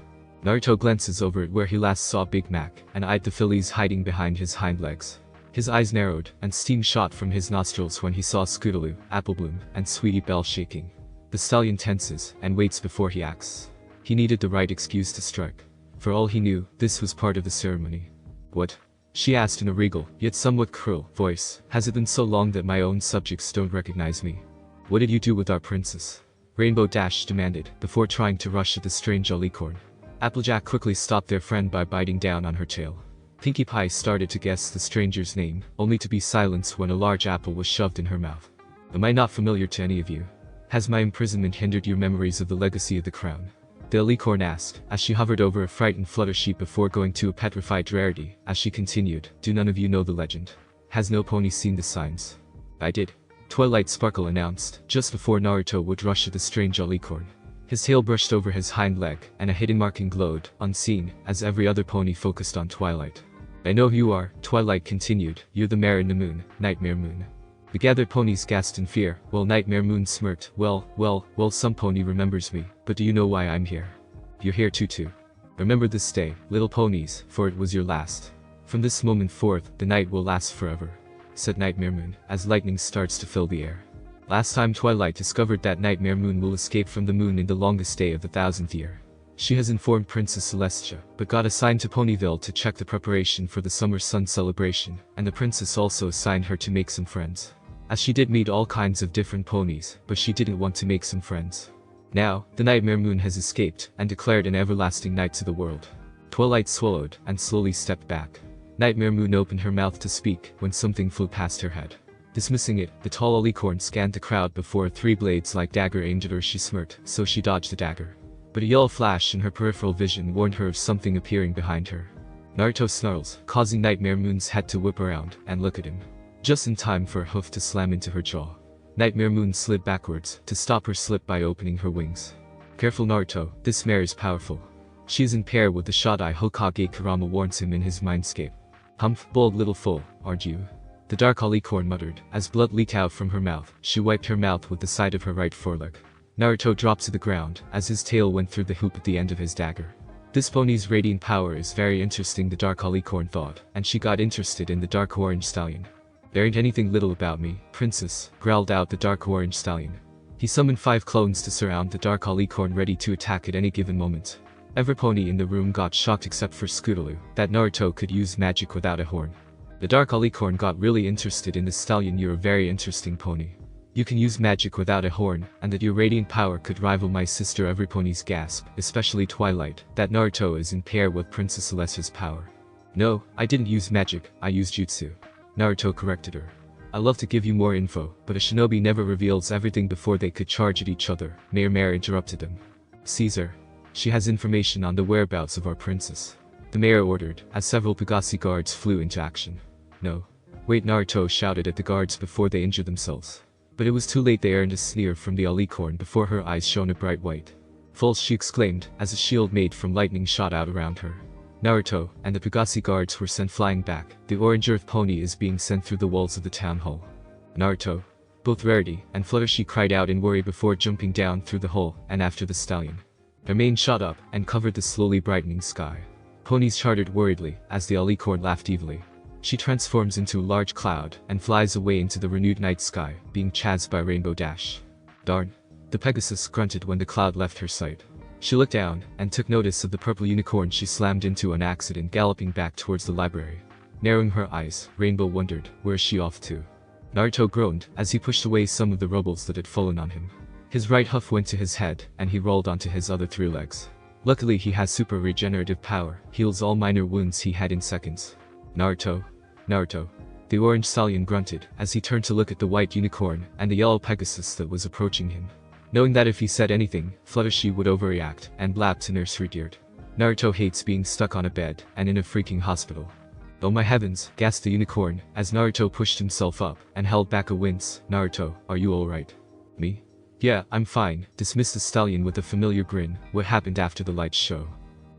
Naruto glances over at where he last saw Big Mac, and eyed the fillies hiding behind his hind legs. His eyes narrowed, and steam shot from his nostrils when he saw Scootaloo, Applebloom, and Sweetie Belle shaking. The stallion tenses, and waits before he acts. He needed the right excuse to strike. For all he knew, this was part of the ceremony. What? She asked in a regal, yet somewhat cruel, voice. Has it been so long that my own subjects don't recognize me? What did you do with our princess? Rainbow Dash demanded, before trying to rush at the strange alicorn. Applejack quickly stopped their friend by biting down on her tail. Pinkie Pie started to guess the stranger's name, only to be silenced when a large apple was shoved in her mouth. Am I not familiar to any of you? Has my imprisonment hindered your memories of the legacy of the crown? The alicorn asked, as she hovered over a frightened Fluttershy before going to a petrified Rarity, as she continued, do none of you know the legend? Has no pony seen the signs? I did. Twilight Sparkle announced, just before Naruto would rush at the strange alicorn. His tail brushed over his hind leg, and a hidden marking glowed, unseen, as every other pony focused on Twilight. I know who you are, Twilight continued, you're the mare in the moon, Nightmare Moon. The gathered ponies gasped in fear, while Nightmare Moon smirked. Well, some pony remembers me, but do you know why I'm here? You're here too. Remember this day, little ponies, for it was your last. From this moment forth, the night will last forever, said Nightmare Moon, as lightning starts to fill the air. Last time Twilight discovered that Nightmare Moon will escape from the moon in the longest day of the 1,000th year. She has informed Princess Celestia, but got assigned to Ponyville to check the preparation for the summer sun celebration, and the princess also assigned her to make some friends. As she did meet all kinds of different ponies, but she didn't want to make some friends. Now, the Nightmare Moon has escaped, and declared an everlasting night to the world. Twilight swallowed, and slowly stepped back. Nightmare Moon opened her mouth to speak, when something flew past her head. Dismissing it, the tall alicorn scanned the crowd before a three-blades-like dagger aimed at her. She smirked, so she dodged the dagger. But a yellow flash in her peripheral vision warned her of something appearing behind her. Naruto snarls, causing Nightmare Moon's head to whip around, and look at him. Just in time for a hoof to slam into her jaw. Nightmare Moon slid backwards, to stop her slip by opening her wings. Careful Naruto, this mare is powerful. She is in pair with the Shodai Hokage Kurama warns him in his mindscape. Humph, bold little fool, aren't you? The dark alicorn muttered, as blood leaked out from her mouth. She wiped her mouth with the side of her right foreleg. Naruto dropped to the ground, as his tail went through the hoop at the end of his dagger. This pony's radiant power is very interesting, the dark alicorn thought, and she got interested in the dark orange stallion. There ain't anything little about me, princess, growled out the dark orange stallion. He summoned 5 clones to surround the Dark Alicorn, ready to attack at any given moment. Every pony in the room got shocked except for Scootaloo, that Naruto could use magic without a horn. The Dark Alicorn got really interested in the stallion. You're a very interesting pony. You can use magic without a horn, and that your radiant power could rival my sister. Every pony's gasp, especially Twilight, that Naruto is in pair with Princess Celeste's power. No, I didn't use magic, I used jutsu. Naruto corrected her. I love to give you more info, but a shinobi never reveals everything before they could charge at each other. Mayor interrupted them. Caesar. She has information on the whereabouts of our princess. The mayor ordered, as several Pegasi guards flew into action. No. Wait, Naruto shouted at the guards before they injured themselves. But it was too late. They earned a sneer from the Alicorn before her eyes shone a bright white. False, she exclaimed, as a shield made from lightning shot out around her. Naruto and the Pegasi guards were sent flying back. The orange earth pony is being sent through the walls of the town hall. Naruto. Both Rarity and Fluttershy cried out in worry before jumping down through the hole and after the stallion. Their mane shot up and covered the slowly brightening sky. Ponies chartered worriedly as the Alicorn laughed evilly. She transforms into a large cloud and flies away into the renewed night sky, being chased by Rainbow Dash. Darn. The Pegasus grunted when the cloud left her sight. She looked down and took notice of the purple unicorn she slammed into on accident, galloping back towards the library. Narrowing her eyes, Rainbow wondered, where is she off to? Naruto groaned as he pushed away some of the rubbles that had fallen on him. His right hoof went to his head and he rolled onto his other 3 legs. Luckily he has super regenerative power, heals all minor wounds he had in seconds. Naruto. The orange stallion grunted as he turned to look at the white unicorn and the yellow Pegasus that was approaching him. Knowing that if he said anything, Fluttershy would overreact and blab to nursery deared. Naruto hates being stuck on a bed and in a freaking hospital. Oh my heavens, gasped the unicorn as Naruto pushed himself up and held back a wince. Naruto, are you alright? Me? Yeah, I'm fine, dismissed the stallion with a familiar grin. What happened after the lights show?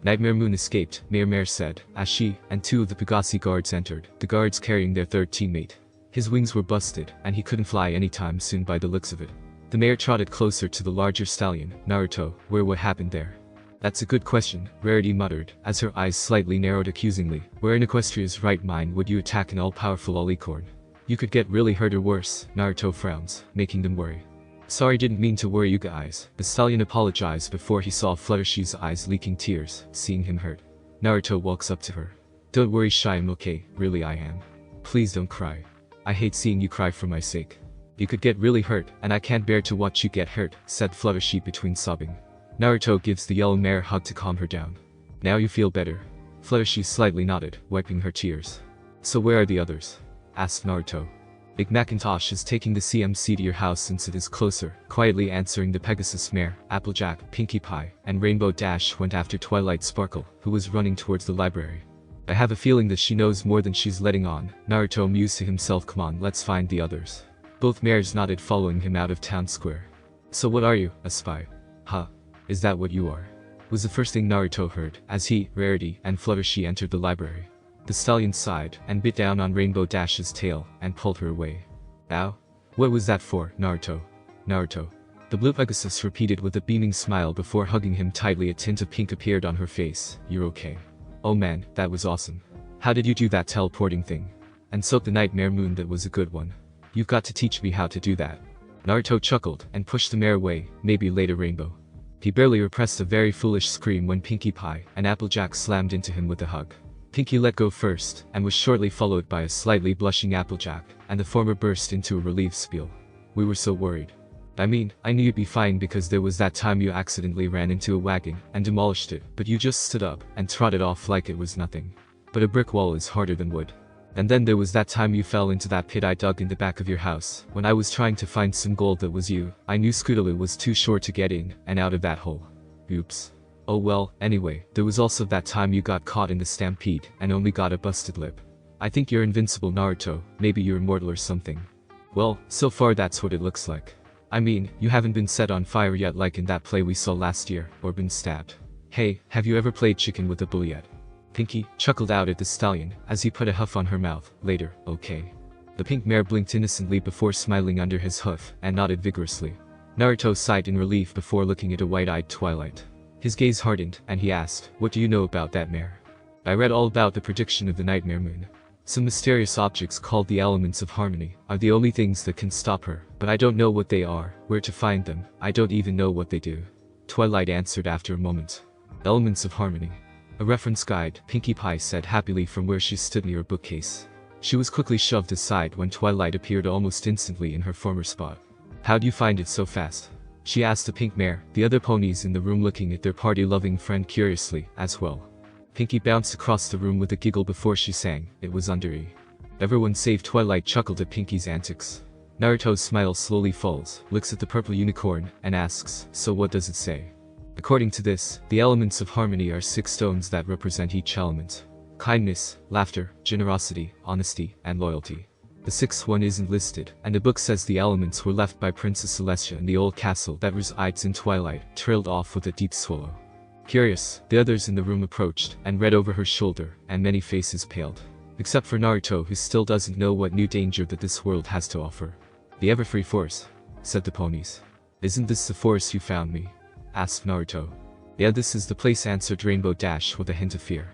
Nightmare Moon escaped, Mayor said, as she and 2 of the Pegasi guards entered, the guards carrying their 3rd teammate. His wings were busted, and he couldn't fly anytime soon by the looks of it. The mayor trotted closer to the larger stallion. Naruto, what happened there? That's a good question, Rarity muttered, as her eyes slightly narrowed accusingly. Where in Equestria's right mind would you attack an all-powerful Alicorn? You could get really hurt or worse. Naruto frowns, making them worry. Sorry, didn't mean to worry you guys. The stallion apologized before he saw Fluttershy's eyes leaking tears, seeing him hurt. Naruto walks up to her. Don't worry Shy, I'm okay, really I am. Please don't cry. I hate seeing you cry for my sake. You could get really hurt, and I can't bear to watch you get hurt, said Fluttershy between sobbing. Naruto gives the yellow mare a hug to calm her down. Now you feel better? Fluttershy slightly nodded, wiping her tears. So where are the others? Asked Naruto. Big Macintosh is taking the CMC to your house since it is closer, quietly answering the Pegasus mare. Applejack, Pinkie Pie, and Rainbow Dash went after Twilight Sparkle, who was running towards the library. I have a feeling that she knows more than she's letting on. Naruto mused to himself. Come on, let's find the others. Both mares nodded, following him out of town square. So what are you, a spy? Huh? Is that what you are? Was the first thing Naruto heard, as he, Rarity, and Fluttershy entered the library. The stallion sighed, and bit down on Rainbow Dash's tail, and pulled her away. Ow? What was that for, Naruto? Naruto. The blue Pegasus repeated with a beaming smile before hugging him tightly. A tint of pink appeared on her face. You're okay. Oh man, that was awesome. How did you do that teleporting thing? And soak the Nightmare Moon, that was a good one. You've got to teach me how to do that. Naruto chuckled, and pushed the mare away. Maybe later, Rainbow. He barely repressed a very foolish scream when Pinkie Pie and Applejack slammed into him with a hug. Pinkie let go first, and was shortly followed by a slightly blushing Applejack, and the former burst into a relief spiel. We were so worried. I mean, I knew you'd be fine because there was that time you accidentally ran into a wagon and demolished it, but you just stood up and trotted off like it was nothing. But a brick wall is harder than wood. And then there was that time you fell into that pit I dug in the back of your house. When I was trying to find some gold, that was you. I knew Scootaloo was too short to get in and out of that hole. Oops. Oh well, anyway, there was also that time you got caught in the stampede and only got a busted lip. I think you're invincible, Naruto. Maybe you're immortal or something. Well, so far that's what it looks like. I mean, you haven't been set on fire yet like in that play we saw last year, or been stabbed. Hey, have you ever played chicken with a bull yet? Pinkie chuckled out at the stallion as he put a hoof on her mouth. Later, okay. The pink mare blinked innocently before smiling under his hoof and nodded vigorously. Naruto sighed in relief before looking at a wide-eyed Twilight. His gaze hardened, and he asked, what do you know about that mare? I read all about the prediction of the Nightmare Moon. Some mysterious objects called the elements of harmony are the only things that can stop her, but I don't know what they are, where to find them, I don't even know what they do. Twilight answered after a moment. Elements of harmony. A reference guide, Pinkie Pie said happily from where she stood near a bookcase. She was quickly shoved aside when Twilight appeared almost instantly in her former spot. How'd you find it so fast? She asked the pink mare, the other ponies in the room looking at their party-loving friend curiously, as well. Pinkie bounced across the room with a giggle before she sang, it was under E. Everyone save Twilight chuckled at Pinkie's antics. Naruto's smile slowly falls, looks at the purple unicorn, and asks, so what does it say? According to this, the elements of harmony are 6 stones that represent each element. Kindness, laughter, generosity, honesty, and loyalty. The 6th one isn't listed, and the book says the elements were left by Princess Celestia in the old castle that resides in Twilight, trailed off with a deep swallow. Curious, the others in the room approached, and read over her shoulder, and many faces paled. Except for Naruto, who still doesn't know what new danger that this world has to offer. The Everfree forest, said the ponies. Isn't this the forest you found me? Asked Naruto. Yeah, this is the place, answered Rainbow Dash with a hint of fear.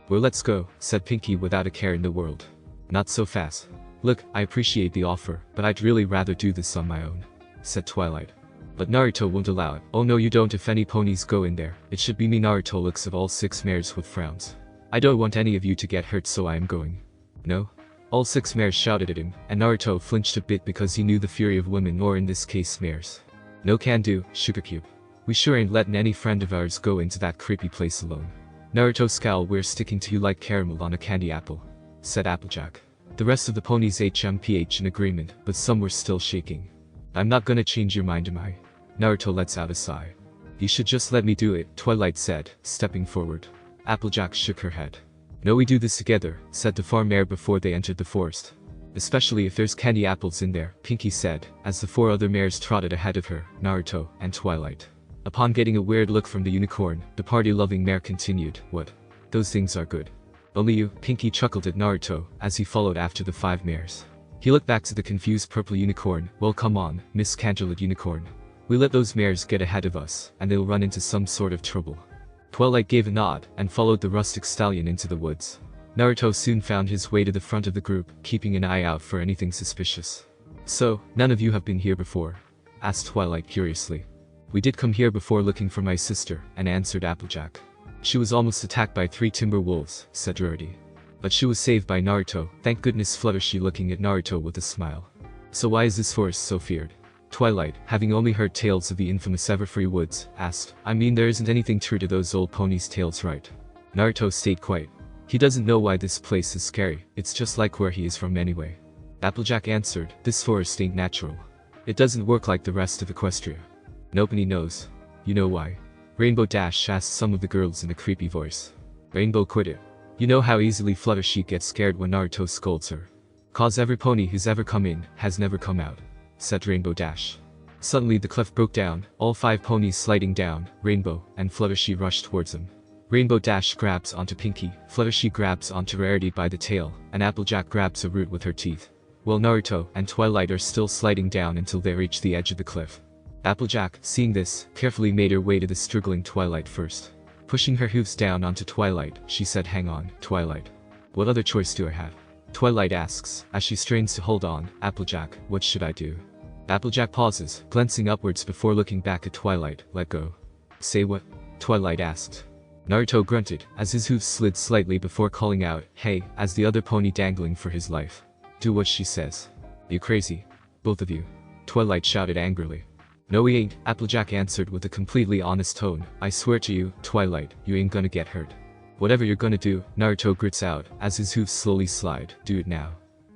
Well, let's go, said Pinkie without a care in the world. Not so fast. Look, I appreciate the offer, but I'd really rather do this on my own, said Twilight. But Naruto won't allow it. Oh no, you don't. If any ponies go in there, it should be me. Naruto looks at all 6 mares with frowns. I don't want any of you to get hurt, so I am going. No? All 6 mares shouted at him, and Naruto flinched a bit because he knew the fury of women, or in this case mares. No can do, Sugar Cube. We sure ain't letting any friend of ours go into that creepy place alone. Naruto scowled. We're sticking to you like caramel on a candy apple, said Applejack. The rest of the ponies HMPH in agreement, but some were still shaking. I'm not gonna change your mind, am I? Naruto lets out a sigh. You should just let me do it, Twilight said, stepping forward. Applejack shook her head. No, we do this together, said the farm mare before they entered the forest. Especially if there's candy apples in there, Pinkie said, as the 4 other mares trotted ahead of her, Naruto, and Twilight. Upon getting a weird look from the unicorn, the party-loving mare continued, what? Those things are good. Only you, Pinkie chuckled at Naruto, as he followed after the 5 mares. He looked back to the confused purple unicorn. Well, come on, Miss Candlelit Unicorn. We let those mares get ahead of us, and they'll run into some sort of trouble. Twilight gave a nod, and followed the rustic stallion into the woods. Naruto soon found his way to the front of the group, keeping an eye out for anything suspicious. So, none of you have been here before? Asked Twilight curiously. We did come here before looking for my sister, and answered Applejack. She was almost attacked by 3 timber wolves, said Rarity. But she was saved by Naruto, thank goodness. Fluttershy looking at Naruto with a smile. So why is this forest so feared? Twilight, having only heard tales of the infamous Everfree woods, asked. I mean, there isn't anything true to those old ponies' tales, right? Naruto stayed quiet. He doesn't know why this place is scary, it's just like where he is from anyway. Applejack answered, this forest ain't natural. It doesn't work like the rest of Equestria. Nobody knows. You know why? Rainbow Dash asked some of the girls in a creepy voice. Rainbow quit it. You know how easily Fluttershy gets scared when Naruto scolds her. Cause every pony who's ever come in, has never come out, said Rainbow Dash. Suddenly the cliff broke down, all 5 ponies sliding down, Rainbow and Fluttershy rushed towards them. Rainbow Dash grabs onto Pinkie, Fluttershy grabs onto Rarity by the tail, and Applejack grabs a root with her teeth. While Naruto and Twilight are still sliding down until they reach the edge of the cliff. Applejack, seeing this, carefully made her way to the struggling Twilight first. Pushing her hooves down onto Twilight, she said, hang on, Twilight. What other choice do I have? Twilight asks, as she strains to hold on. Applejack, what should I do? Applejack pauses, glancing upwards before looking back at Twilight. Let go. Say what? Twilight asked. Naruto grunted, as his hooves slid slightly before calling out, hey, as the other pony dangling for his life. Do what she says. You crazy? Both of you. Twilight shouted angrily. No we ain't, Applejack answered with a completely honest tone. I swear to you, Twilight, you ain't gonna get hurt. Whatever you're gonna do, Naruto grits out, as his hooves slowly slide. Do it now.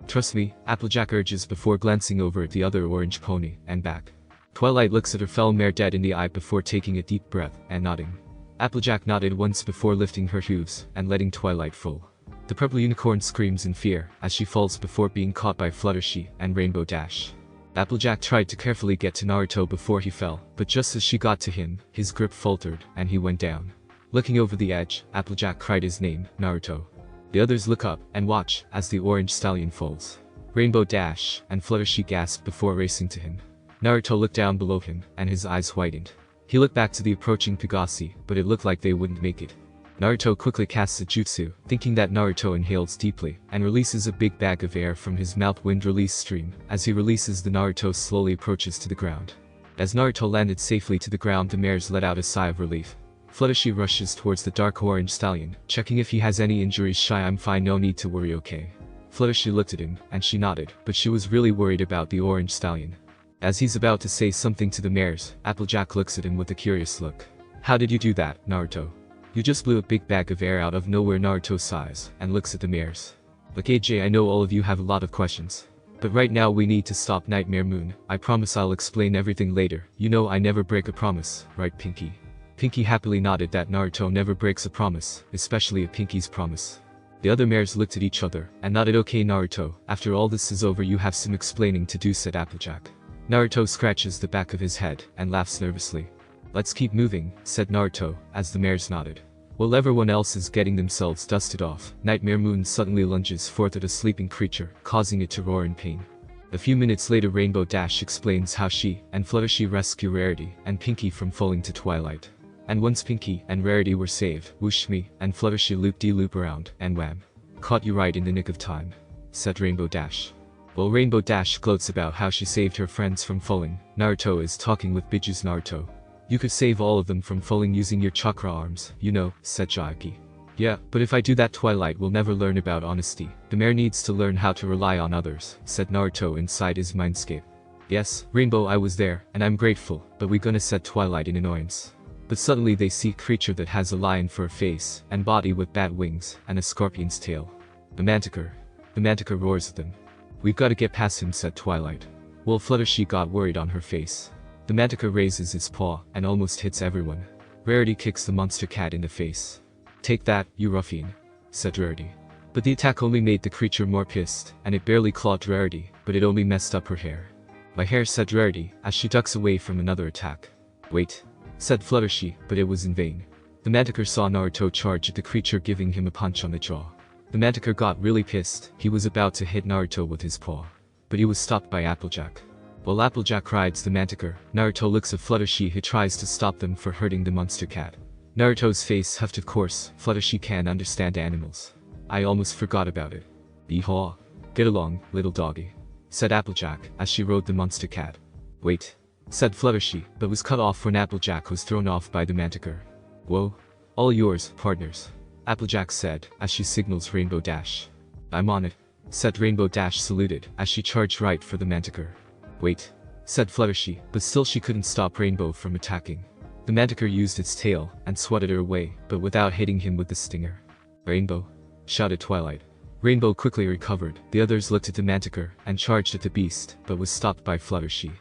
Trust me, Applejack urges before glancing over at the other orange pony, and back. Twilight looks at her fellow mare dead in the eye before taking a deep breath, and nodding. Applejack nodded once before lifting her hooves, and letting Twilight fall. The purple unicorn screams in fear, as she falls before being caught by Fluttershy and Rainbow Dash. Applejack tried to carefully get to Naruto before he fell, but just as she got to him, his grip faltered, and he went down. Looking over the edge, Applejack cried his name, Naruto. The others look up, and watch, as the orange stallion falls. Rainbow Dash and Fluttershy gasped before racing to him. Naruto looked down below him, and his eyes widened. He looked back to the approaching Pegasi, but it looked like they wouldn't make it. Naruto quickly casts a jutsu, thinking that Naruto inhales deeply, and releases a big bag of air from his mouth wind release stream. As he releases, the Naruto slowly approaches to the ground. As Naruto landed safely to the ground, the mares let out a sigh of relief. Fluttershy rushes towards the dark orange stallion, checking if he has any injuries. Shy, I'm fine, no need to worry, okay? Fluttershy looked at him, and she nodded, but she was really worried about the orange stallion. As he's about to say something to the mares, Applejack looks at him with a curious look. How did you do that, Naruto? You just blew a big bag of air out of nowhere. Naruto sighs, and looks at the mares. Look AJ, I know all of you have a lot of questions. But right now we need to stop Nightmare Moon. I promise I'll explain everything later. You know I never break a promise, right Pinky? Pinky happily nodded that Naruto never breaks a promise, especially a Pinky's promise. The other mares looked at each other, and nodded. Okay Naruto, after all this is over you have some explaining to do, said Applejack. Naruto scratches the back of his head, and laughs nervously. Let's keep moving, said Naruto, as the mares nodded. While everyone else is getting themselves dusted off, Nightmare Moon suddenly lunges forth at a sleeping creature, causing it to roar in pain. A few minutes later, Rainbow Dash explains how she and Fluttershy rescue Rarity and Pinky from falling to Twilight. And once Pinky and Rarity were saved, whoosh me and Fluttershy loop-de-loop around, and wham. Caught you right in the nick of time, said Rainbow Dash. While Rainbow Dash gloats about how she saved her friends from falling, Naruto is talking with Biju's Naruto. You could save all of them from falling using your chakra arms, you know, said Jayaki. Yeah, but if I do that Twilight will never learn about honesty. The mare needs to learn how to rely on others, said Naruto inside his mindscape. Yes, Rainbow, I was there, and I'm grateful, but we gonna set Twilight in annoyance. But suddenly they see a creature that has a lion for a face, and body with bat wings, and a scorpion's tail. The Manticore. The Manticore roars at them. We've gotta get past him, said Twilight. Well, Fluttershy got worried on her face. The Manticore raises its paw, and almost hits everyone. Rarity kicks the monster cat in the face. Take that, you ruffian, said Rarity. But the attack only made the creature more pissed, and it barely clawed Rarity, but it only messed up her hair. My hair, said Rarity, as she ducks away from another attack. Wait, said Fluttershy, but it was in vain. The Manticore saw Naruto charge at the creature, giving him a punch on the jaw. The Manticore got really pissed. He was about to hit Naruto with his paw. But he was stopped by Applejack. While Applejack rides the Manticore, Naruto looks at Fluttershy, who tries to stop them for hurting the monster cat. Naruto's face huffed. Of course, Fluttershy can understand animals. I almost forgot about it. Yeehaw. Get along, little doggy, said Applejack, as she rode the monster cat. Wait, said Fluttershy, but was cut off when Applejack was thrown off by the Manticore. Whoa. All yours, partners, Applejack said, as she signals Rainbow Dash. I'm on it, said Rainbow Dash, saluted, as she charged right for the Manticore. Wait, said Fluttershy, but still she couldn't stop Rainbow from attacking. The Manticore used its tail and swatted her away, but without hitting him with the stinger. Rainbow, shouted Twilight. Rainbow quickly recovered. The others looked at the Manticore and charged at the beast, but was stopped by Fluttershy.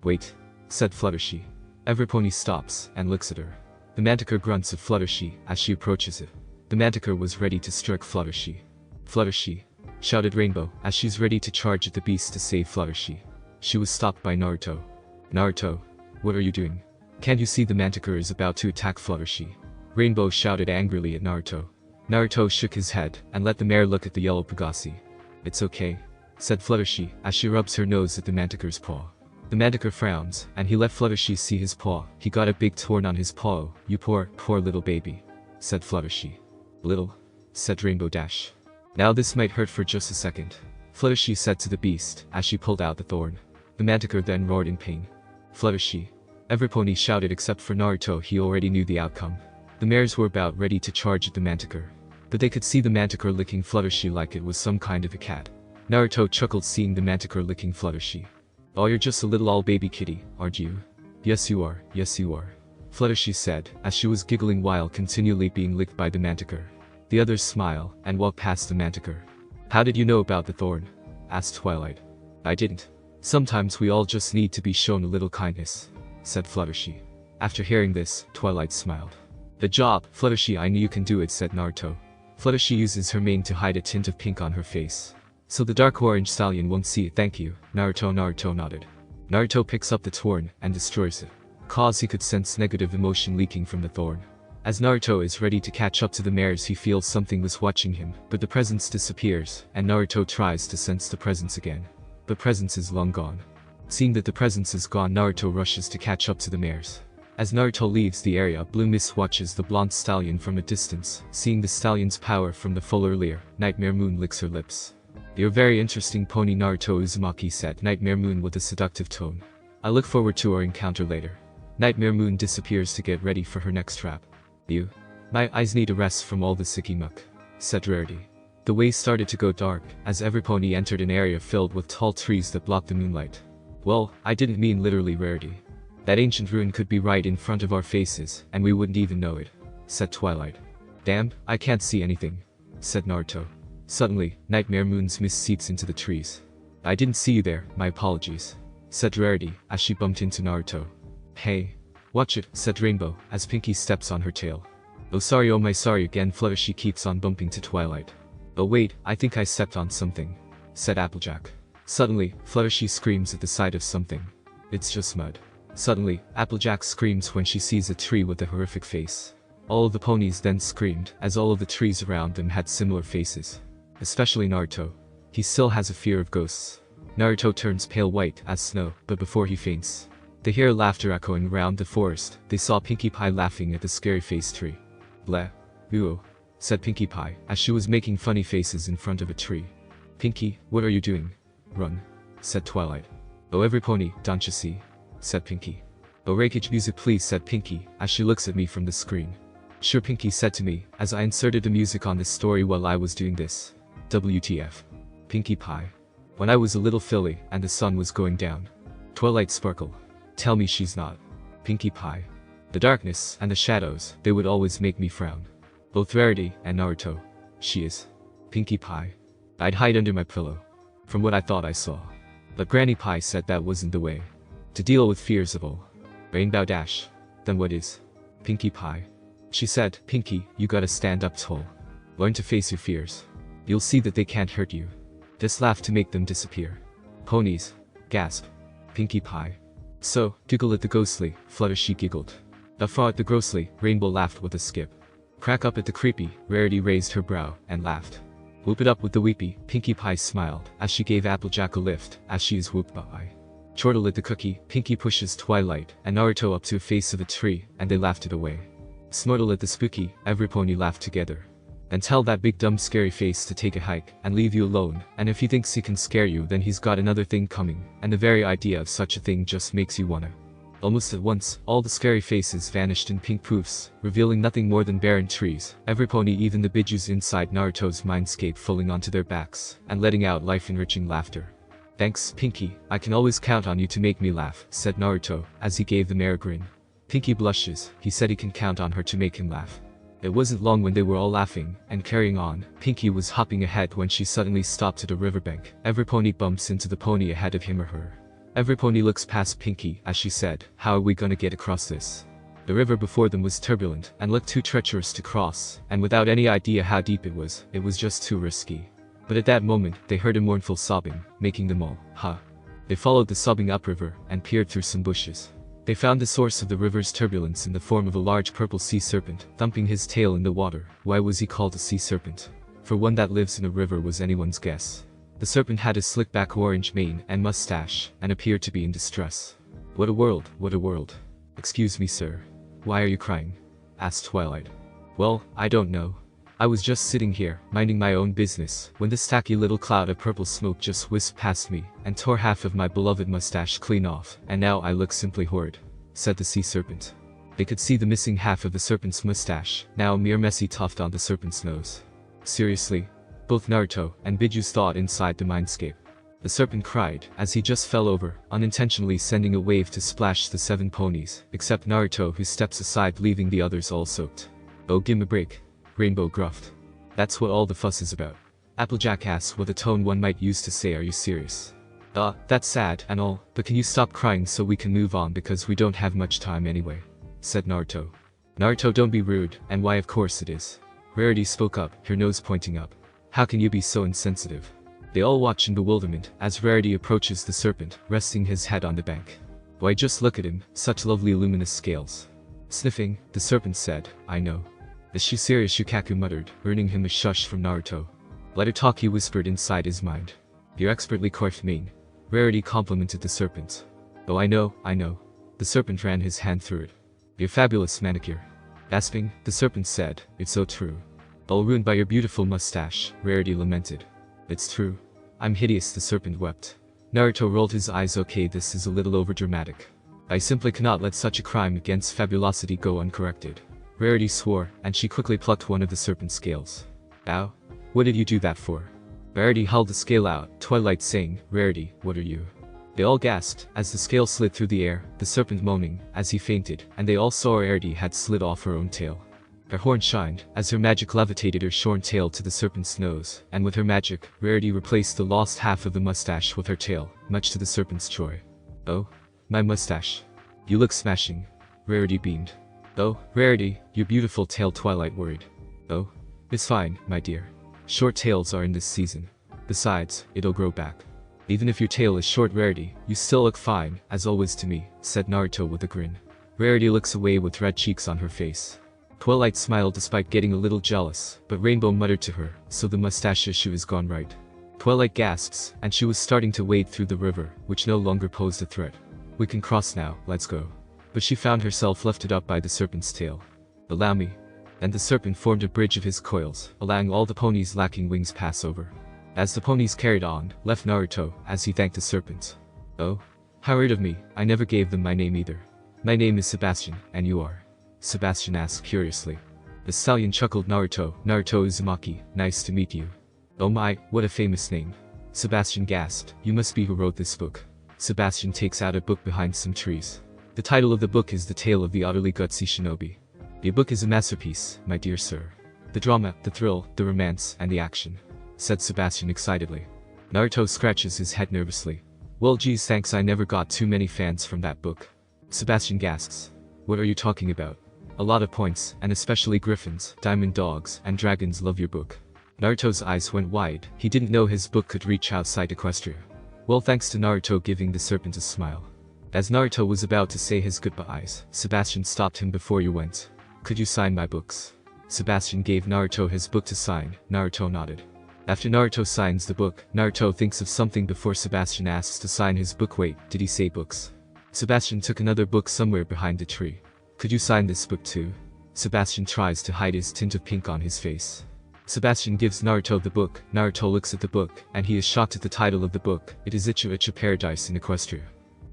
Wait, said Fluttershy. Everpony stops and looks at her. The Manticore grunts at Fluttershy as she approaches it. The Manticore was ready to strike Fluttershy. Fluttershy, shouted Rainbow as she's ready to charge at the beast to save Fluttershy. She was stopped by Naruto. Naruto, what are you doing? Can't you see the Manticore is about to attack Fluttershy? Rainbow shouted angrily at Naruto. Naruto shook his head and let the mare look at the yellow Pegasi. It's okay, said Fluttershy as she rubs her nose at the Manticore's paw. The Manticore frowns, and he let Fluttershy see his paw. He got a big torn on his paw. You poor little baby, said Fluttershy. Little, said Rainbow Dash. Now this might hurt for just a second, Fluttershy said to the beast as she pulled out the thorn. The Manticore then roared in pain. Fluttershy. Everpony shouted except for Naruto, he already knew the outcome. The mares were about ready to charge at the Manticore. But they could see the Manticore licking Fluttershy like it was some kind of a cat. Naruto chuckled seeing the Manticore licking Fluttershy. Oh, you're just a little all baby kitty, aren't you? Yes you are, yes you are, Fluttershy said, as she was giggling while continually being licked by the Manticore. The others smile and walk past the Manticore. How did you know about the thorn? Asked Twilight. I didn't. Sometimes we all just need to be shown a little kindness, said Fluttershy. After hearing this, Twilight smiled. The job, Fluttershy, I knew you can do it, said Naruto. Fluttershy uses her mane to hide a tint of pink on her face. So the dark orange stallion won't see it. Thank you, Naruto. Naruto nodded. Naruto picks up the thorn and destroys it. Cause he could sense negative emotion leaking from the thorn. As Naruto is ready to catch up to the mares, he feels something was watching him, but the presence disappears, and Naruto tries to sense the presence again. But presence is long gone. Seeing that the presence is gone, Naruto rushes to catch up to the mares. As Naruto leaves the area, Blue Mist watches the blonde stallion from a distance. Seeing the stallion's power from the full earlier, Nightmare Moon licks her lips. "You're a very interesting pony," Naruto Uzumaki said, Nightmare Moon with a seductive tone. "I look forward to our encounter later." Nightmare Moon disappears to get ready for her next trap. My eyes need a rest from all the sicky muck," said Rarity. The way started to go dark, as every pony entered an area filled with tall trees that blocked the moonlight. "Well, I didn't mean literally, Rarity. That ancient ruin could be right in front of our faces, and we wouldn't even know it," said Twilight. "Damn, I can't see anything," said Naruto. Suddenly, Nightmare Moon's mist seeps into the trees. "I didn't see you there, my apologies," said Rarity, as she bumped into Naruto. "Hey, watch it," said Rainbow, as Pinkie steps on her tail. Oh my sorry again." Fluttershy keeps on bumping to Twilight. "Oh wait, I think I stepped on something," said Applejack. Suddenly, Fluttershy screams at the sight of something. "It's just mud." Suddenly, Applejack screams when she sees a tree with a horrific face. All of the ponies then screamed, as all of the trees around them had similar faces. Especially Naruto. He still has a fear of ghosts. Naruto turns pale white as snow, but before he faints, they hear laughter echoing around the forest. They saw Pinkie Pie laughing at the scary face tree. "Bleh. Ooh," said Pinkie Pie, as she was making funny faces in front of a tree. "Pinkie, what are you doing?" "Run," said Twilight. "Oh every pony, don't you see?" said Pinkie. "Oh Rakage music please," said Pinkie, as she looks at me from the screen. "Sure," Pinkie said to me, as I inserted the music on this story while I was doing this. WTF. Pinkie Pie. When I was a little filly, and the sun was going down. Twilight sparkle. Tell me she's not. Pinkie Pie. The darkness and the shadows, they would always make me frown. Both Rarity and Naruto. She is. Pinkie Pie. I'd hide under my pillow. From what I thought I saw. But Granny Pie said that wasn't the way to deal with fears of all. Rainbow Dash. Then what is? Pinkie Pie. She said, "Pinkie, you gotta stand up tall. Learn to face your fears. You'll see that they can't hurt you. Just laugh to make them disappear." Ponies. Gasp. Pinkie Pie. So, giggle at the ghostly, Fluttershy giggled. Guffaw at the grossly, Rainbow laughed with a skip. Crack up at the creepy, Rarity raised her brow, and laughed. Whoop it up with the weepy, Pinkie Pie smiled, as she gave Applejack a lift, as she is whooped by. Chortle at the cookie, Pinkie pushes Twilight, and Naruto up to a face of a tree, and they laughed it away. Snortle at the spooky, every pony laughed together. And tell that big dumb scary face to take a hike, and leave you alone, and if he thinks he can scare you then he's got another thing coming, and the very idea of such a thing just makes you wanna. Almost at once, all the scary faces vanished in pink poofs, revealing nothing more than barren trees, every pony even the Bijus inside Naruto's mindscape falling onto their backs, and letting out life-enriching laughter. "Thanks, Pinkie, I can always count on you to make me laugh," said Naruto, as he gave the mare a grin. Pinkie blushes, he said he can count on her to make him laugh. It wasn't long when they were all laughing, and carrying on. Pinkie was hopping ahead when she suddenly stopped at a riverbank. Every pony bumps into the pony ahead of him or her. Every pony looks past Pinkie, as she said, "How are we gonna get across this?" The river before them was turbulent, and looked too treacherous to cross, and without any idea how deep it was just too risky. But at that moment, they heard a mournful sobbing, making them all, "Huh." They followed the sobbing upriver, and peered through some bushes. They found the source of the river's turbulence in the form of a large purple sea serpent, thumping his tail in the water. Why was he called a sea serpent? For one that lives in a river was anyone's guess. The serpent had a slick-back orange mane and mustache, and appeared to be in distress. What a world, what a world. "Excuse me, sir. Why are you crying?" asked Twilight. "Well, I don't know. I was just sitting here, minding my own business, when this tacky little cloud of purple smoke just whisked past me, and tore half of my beloved mustache clean off, and now I look simply horrid," said the sea serpent. They could see the missing half of the serpent's mustache, now a mere messy tuft on the serpent's nose. Seriously? Both Naruto and Bijus thought inside the mindscape. The serpent cried, as he just fell over, unintentionally sending a wave to splash the 7 ponies, except Naruto, who steps aside, leaving the others all soaked. "Oh give 'em a break," Rainbow gruffed. "That's what all the fuss is about." Applejack asked with a tone one might use to say, "Are you serious?" That's sad and all, but can you stop crying so we can move on, because we don't have much time anyway," said Naruto. "Naruto, don't be rude, and why of course it is." Rarity spoke up, her nose pointing up. "How can you be so insensitive?" They all watch in bewilderment, as Rarity approaches the serpent, resting his head on the bank. "Why just look at him, such lovely luminous scales." Sniffing, the serpent said, "I know." "Is she serious?" Shukaku muttered, earning him a shush from Naruto. "Let her talk," he whispered inside his mind. "You're expertly coiffed, mane." Rarity complimented the serpent. "Oh I know. The serpent ran his hand through it. Your fabulous manicure. Gasping, the serpent said, it's so true. All ruined by your beautiful mustache, Rarity lamented. It's true. I'm hideous, the serpent wept. Naruto rolled his eyes. Okay, this is a little overdramatic. I simply cannot let such a crime against fabulosity go uncorrected. Rarity swore, and she quickly plucked one of the serpent's scales. Ow? What did you do that for? Rarity held the scale out, Twilight saying, Rarity, what are you? They all gasped, as the scale slid through the air, the serpent moaning, as he fainted, and they all saw Rarity had slid off her own tail. Her horn shined, as her magic levitated her shorn tail to the serpent's nose, and with her magic, Rarity replaced the lost half of the mustache with her tail, much to the serpent's joy. Oh? My mustache. You look smashing. Rarity beamed. Oh, Rarity, your beautiful tail, Twilight worried. Oh? It's fine, my dear. Short tails are in this season. Besides, it'll grow back. Even if your tail is short, Rarity, you still look fine, as always to me, said Naruto with a grin. Rarity looks away with red cheeks on her face. Twilight smiled despite getting a little jealous, but Rainbow muttered to her, so the mustache issue is gone right. Twilight gasps, and she was starting to wade through the river, which no longer posed a threat. We can cross now, let's go. But she found herself lifted up by the serpent's tail. Allow me. And the serpent formed a bridge of his coils, allowing all the ponies lacking wings pass over. As the ponies carried on, left Naruto, as he thanked the serpent. Oh? How rude of me, I never gave them my name either. My name is Sebastian, and you are? Sebastian asked curiously. The stallion chuckled. Naruto Uzumaki, nice to meet you. Oh my, what a famous name. Sebastian gasped, you must be who wrote this book. Sebastian takes out a book behind some trees. The title of the book is The Tale of the Utterly Gutsy Shinobi. The book is a masterpiece, my dear sir. The drama, the thrill, the romance, and the action, said Sebastian excitedly. Naruto scratches his head nervously. Well geez, thanks, I never got too many fans from that book. Sebastian gasps. What are you talking about? A lot of points, and especially griffins, diamond dogs, and dragons love your book. Naruto's eyes went wide, he didn't know his book could reach outside Equestria. Well, thanks to Naruto giving the serpent a smile. As Naruto was about to say his goodbyes, Sebastian stopped him. Before you went, could you sign my books? Sebastian gave Naruto his book to sign. Naruto nodded. After Naruto signs the book, Naruto thinks of something before Sebastian asks to sign his book. Wait, did he say books? Sebastian took another book somewhere behind the tree. Could you sign this book too? Sebastian tries to hide his tint of pink on his face. Sebastian gives Naruto the book. Naruto looks at the book, and he is shocked at the title of the book. It is Icha Icha Paradise in Equestria.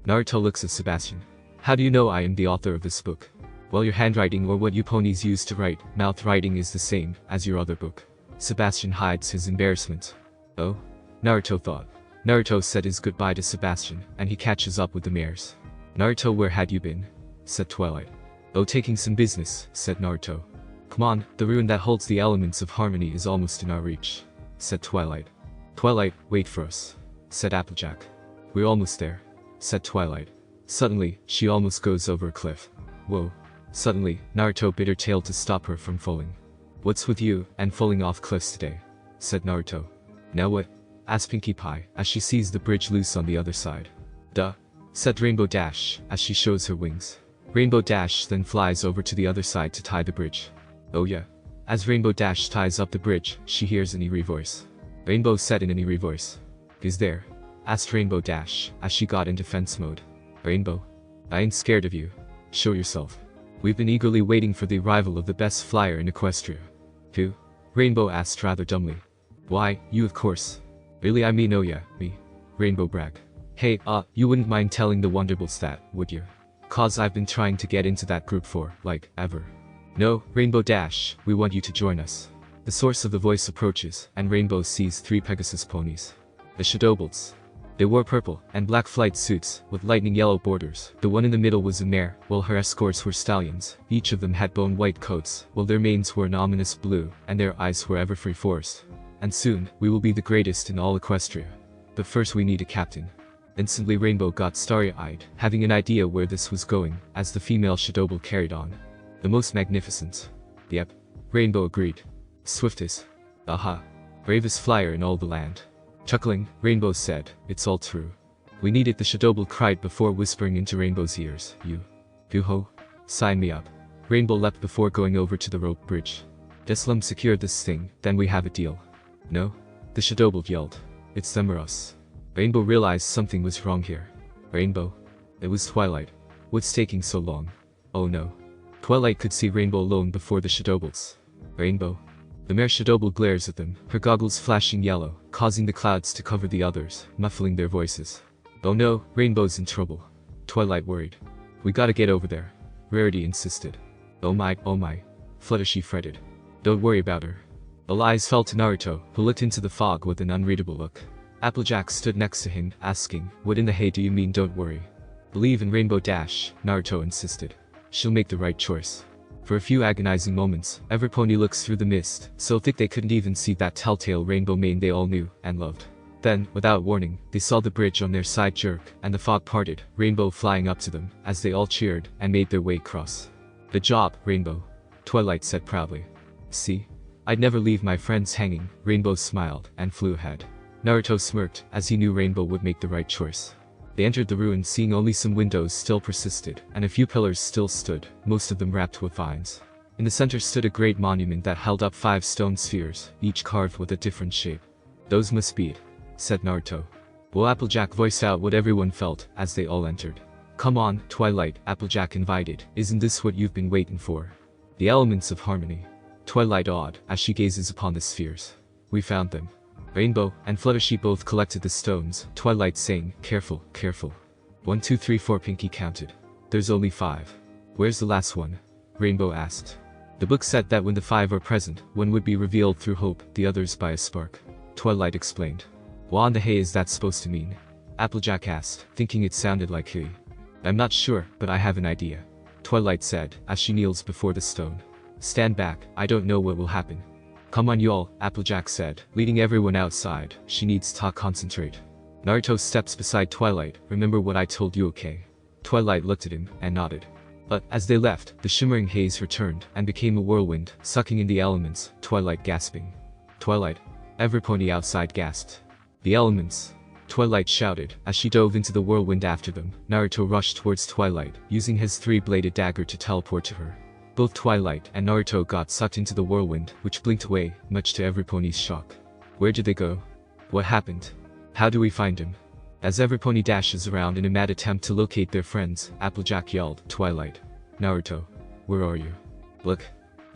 Naruto looks at Sebastian. How do you know I am the author of this book? Well, your handwriting, or what you ponies use to write, mouth writing, is the same as your other book. Sebastian hides his embarrassment. Oh? Naruto thought. Naruto said his goodbye to Sebastian, and he catches up with the mares. Naruto, where had you been? Said Twilight. Oh, taking some business, said Naruto. Come on, the ruin that holds the elements of harmony is almost in our reach, said Twilight. Twilight, wait for us, said Applejack. We're almost there, said Twilight. Suddenly, she almost goes over a cliff. Whoa. Suddenly, Naruto bit her tail to stop her from falling. What's with you and falling off cliffs today? Said Naruto. Now what? Asked Pinkie Pie, as she sees the bridge loose on the other side. Duh, said Rainbow Dash, as she shows her wings. Rainbow Dash then flies over to the other side to tie the bridge. Oh yeah. As Rainbow Dash ties up the bridge, she hears an eerie voice. Rainbow said in an eerie voice. Is there? Asked Rainbow Dash, as she got in defense mode. Rainbow? I ain't scared of you. Show yourself. We've been eagerly waiting for the arrival of the best flyer in Equestria. Who? Rainbow asked rather dumbly. Why, you of course. Really, I mean, oh yeah, me. Rainbow bragged. Hey, you wouldn't mind telling the Wonderbolts that, would you? Cause I've been trying to get into that group for, like, ever. No, Rainbow Dash, we want you to join us. The source of the voice approaches, and Rainbow sees 3 Pegasus ponies. The Shadowbolts. They wore purple and black flight suits, with lightning yellow borders. The one in the middle was a mare, while her escorts were stallions. Each of them had bone white coats, while their manes were an ominous blue, and their eyes were Everfree forest. And soon, we will be the greatest in all Equestria. But first we need a captain. Instantly Rainbow got starry-eyed, having an idea where this was going, as the female Shadowbolt carried on. The most magnificent. Yep. Rainbow agreed. Swiftest. Aha. Bravest flyer in all the land. Chuckling, Rainbow said, it's all true. We need it, the Shadowbolt cried before whispering into Rainbow's ears. You-ho? Sign me up. Rainbow leapt before going over to the rope bridge. Deslum secured this thing, then we have a deal. No? The Shadowbolt yelled. It's them or us. Rainbow realized something was wrong here. Rainbow? It was Twilight. What's taking so long? Oh no. Twilight could see Rainbow alone before the Shadows. Rainbow. The mare Shadow glares at them, her goggles flashing yellow, causing the clouds to cover the others, muffling their voices. Oh no, Rainbow's in trouble. Twilight worried. We gotta get over there. Rarity insisted. Oh my, Fluttershy fretted. Don't worry about her. All eyes fell to Naruto, who looked into the fog with an unreadable look. Applejack stood next to him, asking, what in the hay do you mean don't worry? Believe in Rainbow Dash, Naruto insisted. She'll make the right choice. For a few agonizing moments, Everpony looks through the mist, so thick they couldn't even see that telltale rainbow mane they all knew and loved. Then, without warning, they saw the bridge on their side jerk, and the fog parted, Rainbow flying up to them, as they all cheered, and made their way across. Good job, Rainbow, Twilight said proudly. See? I'd never leave my friends hanging, Rainbow smiled, and flew ahead. Naruto smirked, as he knew Rainbow would make the right choice. They entered the ruin seeing only some windows still persisted, and a few pillars still stood, most of them wrapped with vines. In the center stood a great monument that held up 5 stone spheres, each carved with a different shape. Those must be it, said Naruto. Well, Applejack voiced out what everyone felt, as they all entered. Come on, Twilight, Applejack invited, isn't this what you've been waiting for? The elements of harmony. Twilight awed, as she gazes upon the spheres. We found them. Rainbow and Fluttershy both collected the stones, Twilight saying, careful, careful. 1, 2, 3, 4 Pinky counted. There's only 5. Where's the last one? Rainbow asked. The book said that when the 5 are present, one would be revealed through hope, the others by a spark. Twilight explained. What on the hay is that supposed to mean? Applejack asked, thinking it sounded like hay. I'm not sure, but I have an idea. Twilight said, as she kneels before the stone. Stand back, I don't know what will happen. Come on y'all, Applejack said, leading everyone outside, she needs to concentrate. Naruto steps beside Twilight, remember what I told you, okay? Twilight looked at him, and nodded. But, as they left, the shimmering haze returned, and became a whirlwind, sucking in the elements, Twilight gasping. Twilight. Everpony outside gasped. The elements. Twilight shouted, as she dove into the whirlwind after them. Naruto rushed towards Twilight, using his 3-bladed dagger to teleport to her. Both Twilight and Naruto got sucked into the whirlwind, which blinked away, much to Everpony's shock. Where did they go? What happened? How do we find him? As Everpony dashes around in a mad attempt to locate their friends, Applejack yelled, Twilight. Naruto. Where are you? Look.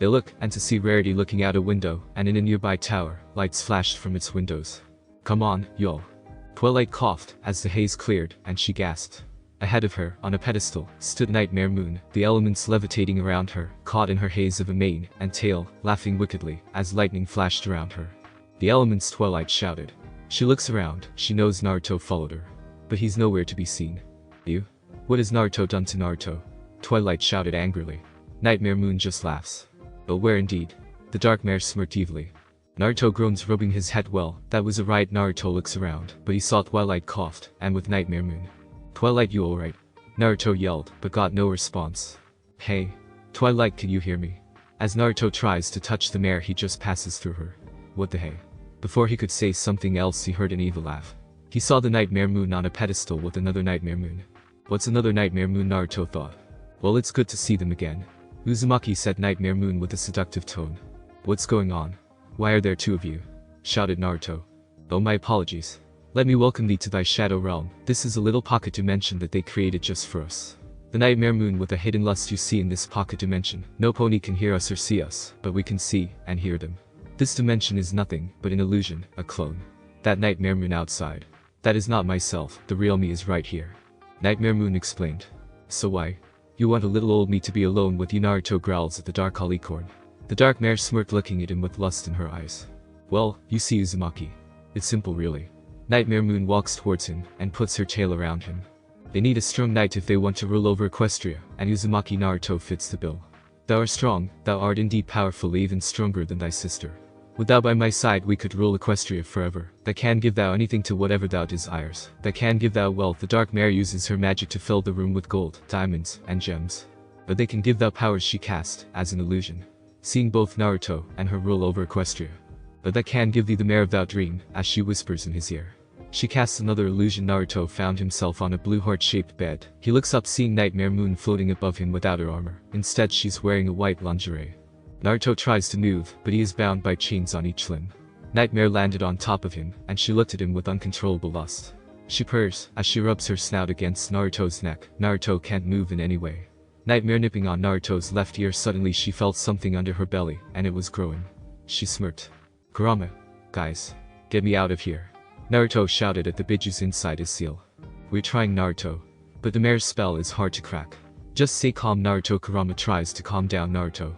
They look, and to see Rarity looking out a window, and in a nearby tower, lights flashed from its windows. Come on, y'all. Twilight coughed, as the haze cleared, and she gasped. Ahead of her, on a pedestal, stood Nightmare Moon, the elements levitating around her, caught in her haze of a mane and tail, laughing wickedly, as lightning flashed around her. The elements, Twilight shouted. She looks around, she knows Naruto followed her. But he's nowhere to be seen. You? What has Naruto done to Naruto? Twilight shouted angrily. Nightmare Moon just laughs. But where indeed? The dark mare smirked evilly. Naruto groans, rubbing his head. Well, that was a right. Naruto looks around, but he saw Twilight coughed, and with Nightmare Moon. Twilight, you alright? Naruto yelled, but got no response. Hey. Twilight, can you hear me? As Naruto tries to touch the mare, he just passes through her. What the hey? Before he could say something else, he heard an evil laugh. He saw the Nightmare Moon on a pedestal with another Nightmare Moon. What's another Nightmare Moon? Naruto thought. Well, it's good to see them again. Uzumaki, said Nightmare Moon with a seductive tone. What's going on? Why are there 2 of you? Shouted Naruto. Oh, my apologies. Let me welcome thee to thy shadow realm. This is a little pocket dimension that they created just for us. The Nightmare Moon with a hidden lust you see in this pocket dimension. No pony can hear us or see us, but we can see and hear them. This dimension is nothing but an illusion, a clone. That Nightmare Moon outside. That is not myself, the real me is right here. Nightmare Moon explained. So why? You want a little old me to be alone with you? Naruto growls at the dark alicorn. The dark mare smirked, looking at him with lust in her eyes. Well, you see, Uzumaki. It's simple really. Nightmare Moon walks towards him, and puts her tail around him. They need a strong knight if they want to rule over Equestria, and Uzumaki Naruto fits the bill. Thou art strong, thou art indeed powerful, even stronger than thy sister. With thou by my side we could rule Equestria forever. That can give thou anything to whatever thou desires. That can give thou wealth. The dark mare uses her magic to fill the room with gold, diamonds, and gems. But they can give thou powers she cast, as an illusion. Seeing both Naruto and her rule over Equestria. But that can give thee the mare of thou dream, as she whispers in his ear. She casts another illusion. Naruto found himself on a blue heart-shaped bed. He looks up, seeing Nightmare Moon floating above him without her armor. Instead, she's wearing a white lingerie. Naruto tries to move, but he is bound by chains on each limb. Nightmare landed on top of him, and she looked at him with uncontrollable lust. She purrs, as she rubs her snout against Naruto's neck. Naruto can't move in any way. Nightmare nipping on Naruto's left ear. Suddenly she felt something under her belly, and it was growing. She smirked. Kurama. Guys. Get me out of here. Naruto shouted at the Bijus inside his seal. We're trying, Naruto. But the mare's spell is hard to crack. Just stay calm, Naruto. Kurama tries to calm down Naruto.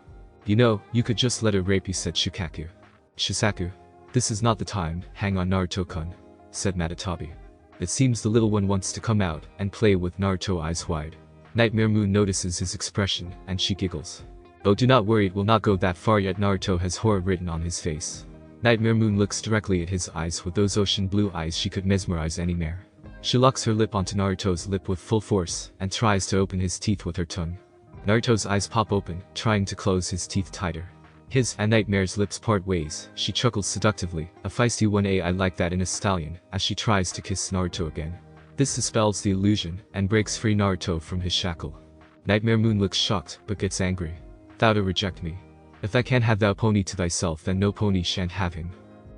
You know, you could just let her rape you, said Shukaku. Shisaku. This is not the time. Hang on, Naruto-kun, said Matatabi. It seems the little one wants to come out and play with Naruto, eyes wide. Nightmare Moon notices his expression, and she giggles. Oh, do not worry, it will not go that far yet. Naruto has horror written on his face. Nightmare Moon looks directly at his eyes. With those ocean blue eyes she could mesmerize any mare. She locks her lip onto Naruto's lip with full force, and tries to open his teeth with her tongue. Naruto's eyes pop open, trying to close his teeth tighter. His and Nightmare's lips part ways. She chuckles seductively, a feisty one. I like that in a stallion, as she tries to kiss Naruto again. This dispels the illusion, and breaks free Naruto from his shackle. Nightmare Moon looks shocked, but gets angry. Thou to reject me. If thou can't have thou pony to thyself, then no pony shan't have him.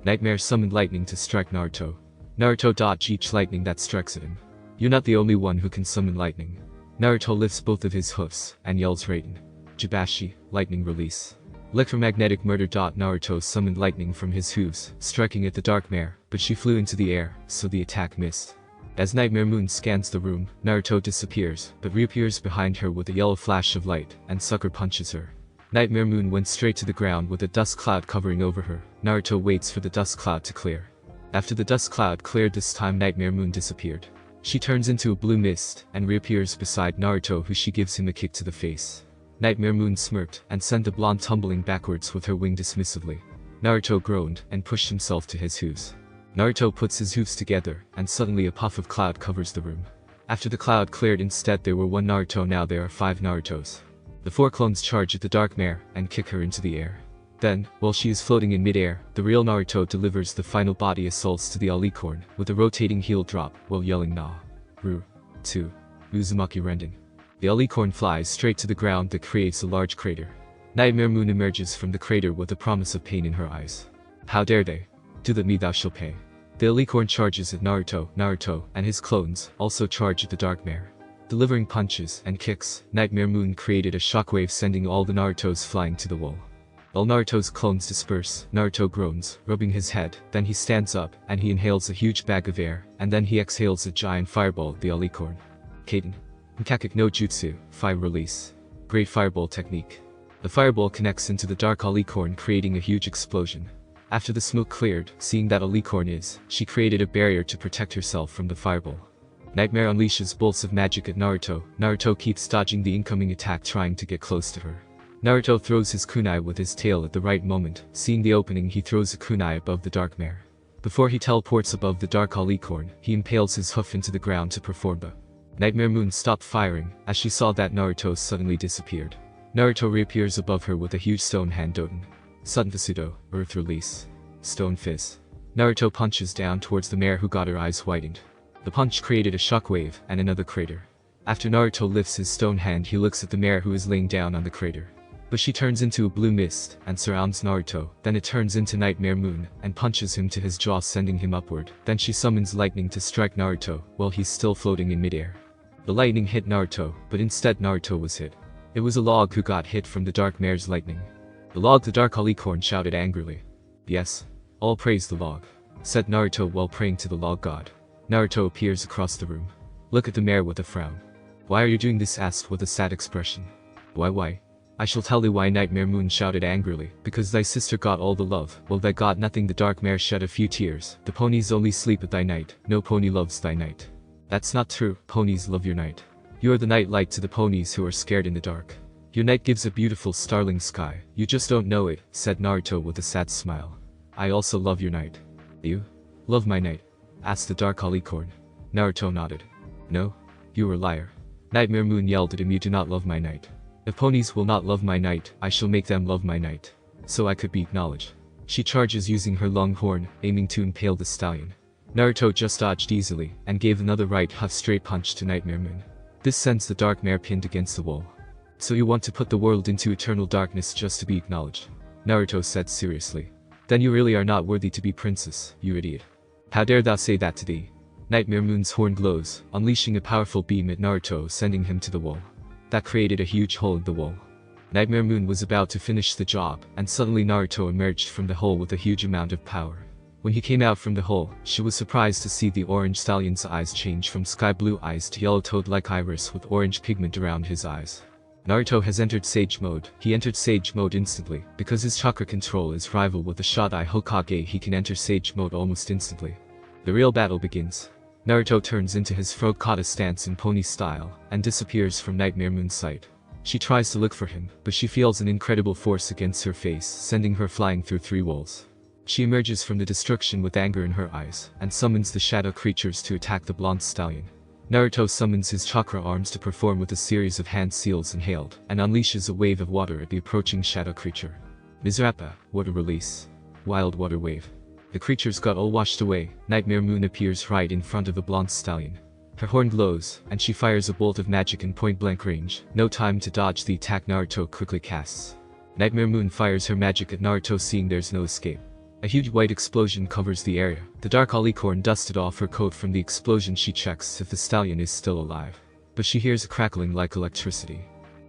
Nightmare summoned lightning to strike Naruto. Naruto dodged each lightning that strikes at him. You're not the only one who can summon lightning. Naruto lifts both of his hoofs, and yells Raiden. Jibashi, lightning release. Electromagnetic murder. Naruto summoned lightning from his hooves, striking at the dark mare, but she flew into the air, so the attack missed. As Nightmare Moon scans the room, Naruto disappears, but reappears behind her with a yellow flash of light, and sucker punches her. Nightmare Moon went straight to the ground with a dust cloud covering over her. Naruto waits for the dust cloud to clear. After the dust cloud cleared this time, Nightmare Moon disappeared. She turns into a blue mist, and reappears beside Naruto, who she gives him a kick to the face. Nightmare Moon smirked, and sent the blonde tumbling backwards with her wing dismissively. Naruto groaned, and pushed himself to his hooves. Naruto puts his hooves together, and suddenly a puff of cloud covers the room. After the cloud cleared, instead there were one Naruto, now there are 5 Narutos. The 4 clones charge at the dark mare, and kick her into the air. Then, while she is floating in midair, the real Naruto delivers the final body assaults to the alicorn, with a rotating heel drop, while yelling Na. Ru. 2. Uzumaki Renden. The alicorn flies straight to the ground that creates a large crater. Nightmare Moon emerges from the crater with a promise of pain in her eyes. How dare they? Do that me, thou shalt pay. The alicorn charges at Naruto, and his clones also charge at the dark mare. Delivering punches and kicks, Nightmare Moon created a shockwave, sending all the Narutos flying to the wall. While Naruto's clones disperse, Naruto groans, rubbing his head, then he stands up, and he inhales a huge bag of air, and then he exhales a giant fireball at the alicorn. Kaden. Nkakik no Jutsu, Fire Release. Great Fireball Technique. The fireball connects into the dark alicorn, creating a huge explosion. After the smoke cleared, seeing that alicorn she created a barrier to protect herself from the fireball. Nightmare unleashes bolts of magic at Naruto. Naruto keeps dodging the incoming attack, trying to get close to her. Naruto throws his kunai with his tail at the right moment. Seeing the opening, he throws a kunai above the dark mare. Before he teleports above the dark alicorn, he impales his hoof into the ground to perform the. Nightmare Moon stopped firing, as she saw that Naruto suddenly disappeared. Naruto reappears above her with a huge stone hand. Doten. Sunfasudo, Earth Release. Stone Fizz. Naruto punches down towards the mare, who got her eyes widened. The punch created a shockwave and another crater. After Naruto lifts his stone hand, he looks at the mare, who is laying down on the crater. But she turns into a blue mist and surrounds Naruto. Then it turns into Nightmare Moon and punches him to his jaw, sending him upward. Then she summons lightning to strike Naruto while he's still floating in midair. The lightning hit Naruto, but instead Naruto was hit. It was a log who got hit from the dark mare's lightning. The log, the dark alicorn shouted angrily. Yes. All praise the log, said Naruto while praying to the log god. Naruto appears across the room. Look at the mare with a frown. Why are you doing this? Asked with a sad expression. Why? I shall tell thee why, Nightmare Moon shouted angrily. Because thy sister got all the love, while thy got nothing. The dark mare shed a few tears. The ponies only sleep at thy night, no pony loves thy night. That's not true, ponies love your night. You are the night light to the ponies who are scared in the dark. Your night gives a beautiful starling sky, you just don't know it, said Naruto with a sad smile. I also love your night. You? Love my night? Asked the dark alicorn. Naruto nodded. No? You are a liar. Nightmare Moon yelled at him, you do not love my night. If ponies will not love my night, I shall make them love my night. So I could be acknowledged. She charges using her long horn, aiming to impale the stallion. Naruto just dodged easily, and gave another right huff straight punch to Nightmare Moon. This sends the dark mare pinned against the wall. So you want to put the world into eternal darkness just to be acknowledged? Naruto said seriously. Then you really are not worthy to be princess, you idiot. How dare thou say that to thee? Nightmare Moon's horn glows, unleashing a powerful beam at Naruto, sending him to the wall. that created a huge hole in the wall. Nightmare Moon was about to finish the job, and suddenly Naruto emerged from the hole with a huge amount of power. When he came out from the hole, she was surprised to see the orange stallion's eyes change from sky blue eyes to yellow toad-like iris with orange pigment around his eyes. Naruto has entered Sage Mode. He entered Sage Mode instantly. Because his chakra control is rival with the Shodai Hokage, he can enter Sage Mode almost instantly. The real battle begins. Naruto turns into his frog kata stance in pony style, and disappears from Nightmare Moon's sight. She tries to look for him, but she feels an incredible force against her face, sending her flying through 3 walls. She emerges from the destruction with anger in her eyes, and summons the shadow creatures to attack the blonde stallion. Naruto summons his chakra arms to perform with a series of hand seals inhaled, and unleashes a wave of water at the approaching shadow creature. Mizrappa, water release. Wild water wave. The creatures got all washed away. Nightmare Moon appears right in front of the blonde stallion. Her horn glows, and she fires a bolt of magic in point-blank range. No time to dodge the attack Naruto quickly casts. Nightmare Moon fires her magic at Naruto, seeing there's no escape. A huge white explosion covers the area. The dark alicorn dusted off her coat from the explosion. She checks if the stallion is still alive, but she hears a crackling like electricity.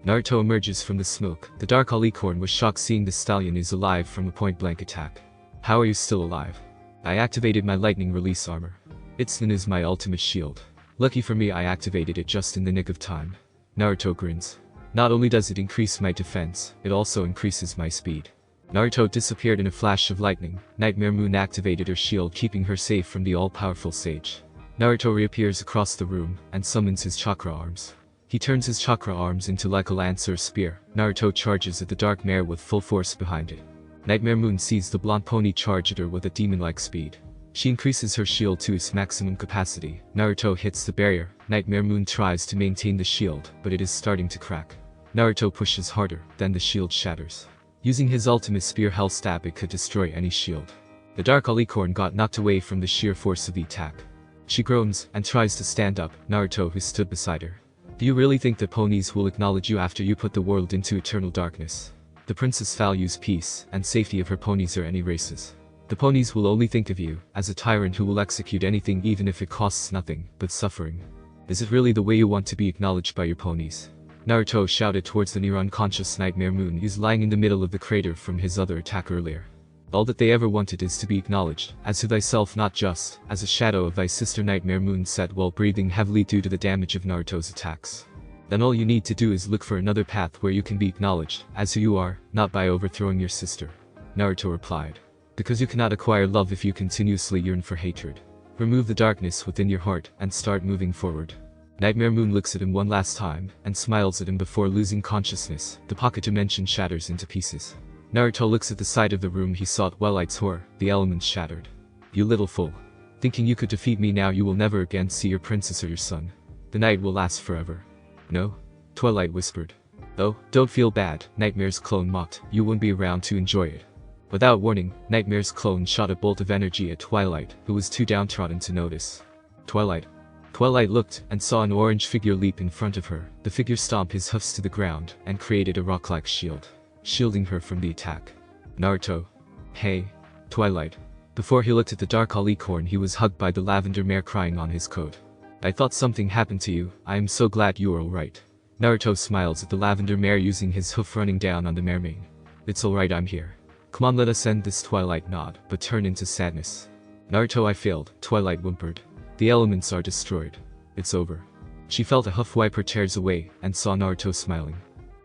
Naruto emerges from the smoke. The dark alicorn was shocked seeing the stallion is alive from a point-blank attack. How are you still alive? I activated my lightning release armor. Itsun is my ultimate shield. Lucky for me, I activated it just in the nick of time. Naruto grins. Not only does it increase my defense, it also increases my speed. Naruto disappeared in a flash of lightning. Nightmare Moon activated her shield, keeping her safe from the all-powerful sage. Naruto reappears across the room, and summons his chakra arms. He turns his chakra arms into like a lance or spear. Naruto charges at the dark mare with full force behind it. Nightmare Moon sees the blonde pony charge at her with a demon-like speed. She increases her shield to its maximum capacity. Naruto hits the barrier. Nightmare Moon tries to maintain the shield, but it is starting to crack. Naruto pushes harder, then the shield shatters. Using his ultimate spear Hell Stab, it could destroy any shield. The dark alicorn got knocked away from the sheer force of the attack. She groans, and tries to stand up. Naruto, who stood beside her. Do you really think the ponies will acknowledge you after you put the world into eternal darkness? The princess values peace and safety of her ponies or any races. The ponies will only think of you as a tyrant who will execute anything even if it costs nothing but suffering. Is it really the way you want to be acknowledged by your ponies? Naruto shouted towards the near-unconscious Nightmare Moon, who is lying in the middle of the crater from his other attack earlier. All that they ever wanted is to be acknowledged, as to thyself, not just as a shadow of thy sister. Nightmare Moon said while breathing heavily due to the damage of Naruto's attacks. Then all you need to do is look for another path where you can be acknowledged as who you are, not by overthrowing your sister. Naruto replied. Because you cannot acquire love if you continuously yearn for hatred. Remove the darkness within your heart and start moving forward. Nightmare Moon looks at him one last time and smiles at him before losing consciousness. The pocket dimension shatters into pieces. Naruto looks at the side of the room he saw. Twilight's horror. The elements shattered. You little fool. Thinking you could defeat me now, you will never again see your princess or your son. The night will last forever. No? Twilight whispered. Oh, don't feel bad, Nightmare's clone mocked. You won't be around to enjoy it. Without warning, Nightmare's clone shot a bolt of energy at Twilight, who was too downtrodden to notice. Twilight. Twilight looked and saw an orange figure leap in front of her. The figure stomped his hoofs to the ground and created a rock-like shield, shielding her from the attack. Naruto. Hey. Twilight. Before he looked at the dark alicorn, he was hugged by the lavender mare crying on his coat. I thought something happened to you. I am so glad you are alright. Naruto smiles at the lavender mare using his hoof running down on the mare mane. It's alright, I'm here. Come on, let us end this. Twilight nod, but turn into sadness. Naruto, I failed, Twilight whimpered. The elements are destroyed. It's over. She felt a hoof wipe her tears away and saw Naruto smiling.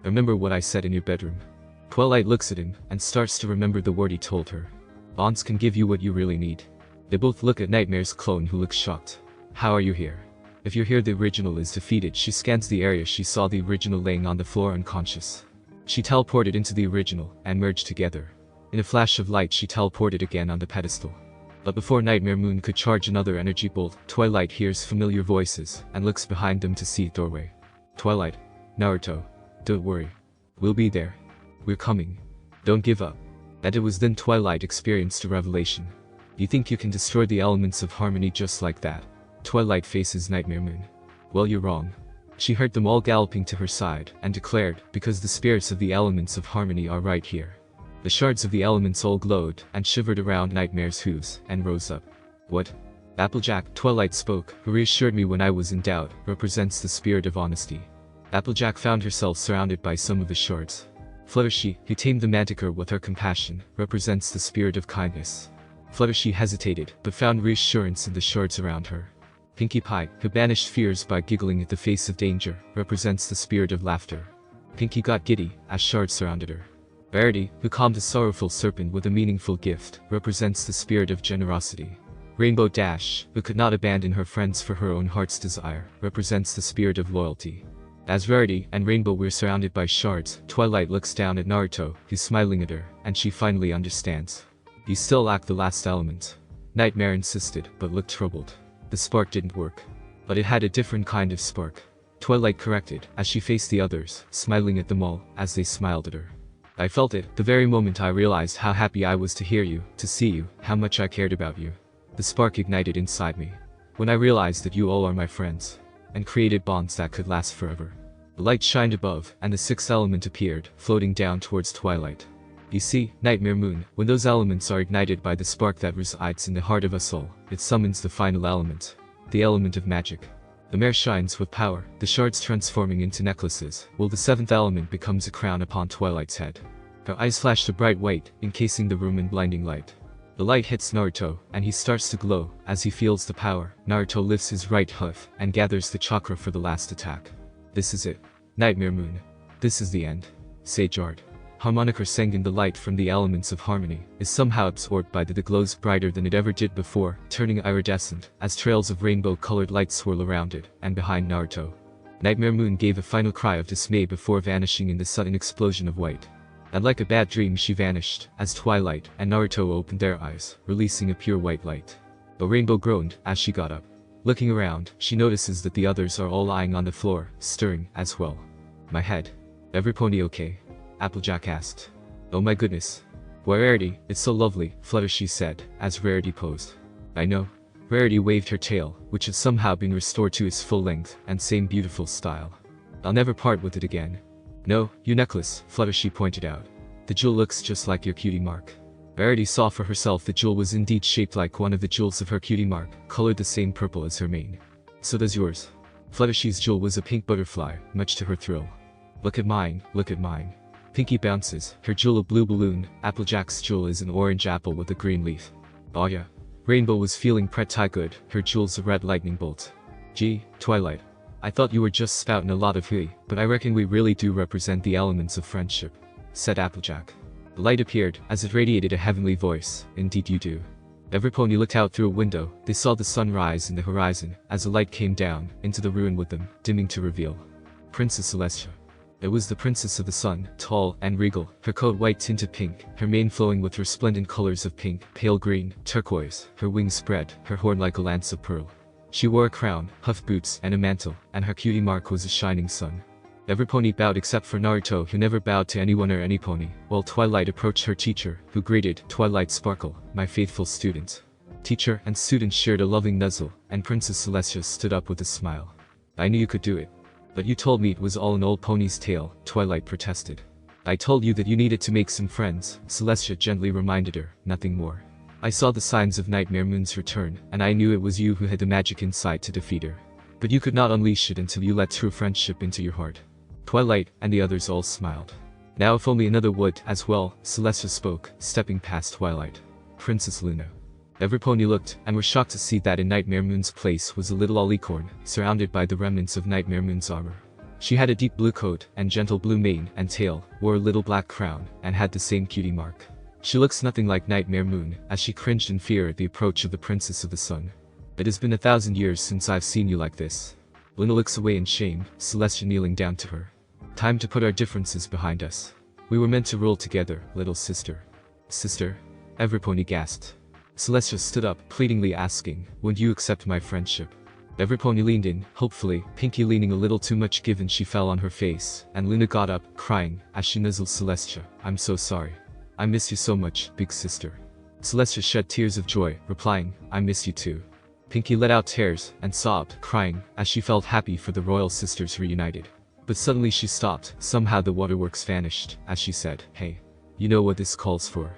Remember what I said in your bedroom? Twilight looks at him and starts to remember the word he told her. Bonds can give you what you really need. They both look at Nightmare's clone, who looks shocked. How are you here? If you're here, the original is defeated. She scans the area. She saw the original laying on the floor unconscious. She teleported into the original and merged together. In a flash of light, she teleported again on the pedestal. But before Nightmare Moon could charge another energy bolt, Twilight hears familiar voices and looks behind them to see a doorway. Twilight. Naruto. Don't worry. We'll be there. We're coming. Don't give up. And it was then Twilight experienced a revelation. You think you can destroy the elements of harmony just like that? Twilight faces Nightmare Moon. Well, you're wrong. She heard them all galloping to her side and declared, because the spirits of the elements of harmony are right here. The shards of the elements all glowed and shivered around Nightmare's hooves and rose up. What? Applejack, Twilight spoke, who reassured me when I was in doubt, represents the spirit of honesty. Applejack found herself surrounded by some of the shards. Fluttershy, who tamed the manticore with her compassion, represents the spirit of kindness. Fluttershy hesitated, but found reassurance in the shards around her. Pinkie Pie, who banished fears by giggling at the face of danger, represents the spirit of laughter. Pinkie got giddy, as shards surrounded her. Rarity, who calmed a sorrowful serpent with a meaningful gift, represents the spirit of generosity. Rainbow Dash, who could not abandon her friends for her own heart's desire, represents the spirit of loyalty. As Rarity and Rainbow were surrounded by shards, Twilight looks down at Naruto, who's smiling at her, and she finally understands. You still lack the last element. Nightmare insisted, but looked troubled. The spark didn't work. But it had a different kind of spark. Twilight corrected, as she faced the others, smiling at them all, as they smiled at her. I felt it, the very moment I realized how happy I was to hear you, to see you, how much I cared about you. The spark ignited inside me. When I realized that you all are my friends. And created bonds that could last forever. The light shined above, and the sixth element appeared, floating down towards Twilight. You see, Nightmare Moon, when those elements are ignited by the spark that resides in the heart of us all, it summons the final element. The element of magic. The mare shines with power, the shards transforming into necklaces, while the seventh element becomes a crown upon Twilight's head. Her eyes flashed a bright white, encasing the room in blinding light. The light hits Naruto, and he starts to glow. As he feels the power, Naruto lifts his right hoof, and gathers the chakra for the last attack. This is it. Nightmare Moon. This is the end. Sage Art. Harmonica sang in the light from the elements of harmony, is somehow absorbed by the glows brighter than it ever did before, turning iridescent, as trails of rainbow-colored light swirl around it, and behind Naruto. Nightmare Moon gave a final cry of dismay before vanishing in the sudden explosion of white. And like a bad dream she vanished, as Twilight and Naruto opened their eyes, releasing a pure white light. The rainbow groaned, as she got up. Looking around, she notices that the others are all lying on the floor, stirring, as well. My head. Every pony okay? Applejack asked. Oh my goodness. Why Rarity, it's so lovely, Fluttershy said, as Rarity posed. I know. Rarity waved her tail, which had somehow been restored to its full length, and same beautiful style. I'll never part with it again. No, your necklace, Fluttershy pointed out. The jewel looks just like your cutie mark. Rarity saw for herself the jewel was indeed shaped like one of the jewels of her cutie mark, colored the same purple as her mane. So does yours. Fluttershy's jewel was a pink butterfly, much to her thrill. Look at mine, look at mine. Pinkie bounces, her jewel a blue balloon, Applejack's jewel is an orange apple with a green leaf. Oh yeah. Rainbow was feeling pretty good, her jewel's a red lightning bolt. Gee, Twilight. I thought you were just spouting a lot of hooey, but I reckon we really do represent the elements of friendship, said Applejack. The light appeared, as it radiated a heavenly voice, indeed you do. Every pony looked out through a window, they saw the sun rise in the horizon, as the light came down, into the ruin with them, dimming to reveal Princess Celestia. It was the Princess of the Sun, tall and regal, her coat white tinted pink, her mane flowing with resplendent colors of pink, pale green, turquoise, her wings spread, her horn like a lance of pearl. She wore a crown, huff boots, and a mantle, and her cutie mark was a shining sun. Every pony bowed except for Naruto, who never bowed to anyone or any pony, while Twilight approached her teacher, who greeted Twilight Sparkle, my faithful student. Teacher and student shared a loving nuzzle, and Princess Celestia stood up with a smile. I knew you could do it. But you told me it was all an old pony's tale, Twilight protested. I told you that you needed to make some friends, Celestia gently reminded her, nothing more. I saw the signs of Nightmare Moon's return, and I knew it was you who had the magic inside to defeat her. But you could not unleash it until you let true friendship into your heart. Twilight and the others all smiled. Now if only another would, as well, Celestia spoke, stepping past Twilight. Princess Luna. Every pony looked, and were shocked to see that in Nightmare Moon's place was a little alicorn, surrounded by the remnants of Nightmare Moon's armor. She had a deep blue coat, and gentle blue mane and tail, wore a little black crown, and had the same cutie mark. She looks nothing like Nightmare Moon, as she cringed in fear at the approach of the Princess of the Sun. It has been 1,000 years since I've seen you like this. Luna looks away in shame, Celestia kneeling down to her. Time to put our differences behind us. We were meant to rule together, little sister. Sister? Every pony gasped. Celestia stood up, pleadingly asking, would you accept my friendship? Every pony leaned in, hopefully, Pinkie leaning a little too much given she fell on her face, and Luna got up, crying, as she nuzzled Celestia, I'm so sorry. I miss you so much, big sister. Celestia shed tears of joy, replying, I miss you too. Pinkie let out tears, and sobbed, crying, as she felt happy for the royal sisters reunited. But suddenly she stopped, somehow the waterworks vanished, as she said, hey. You know what this calls for?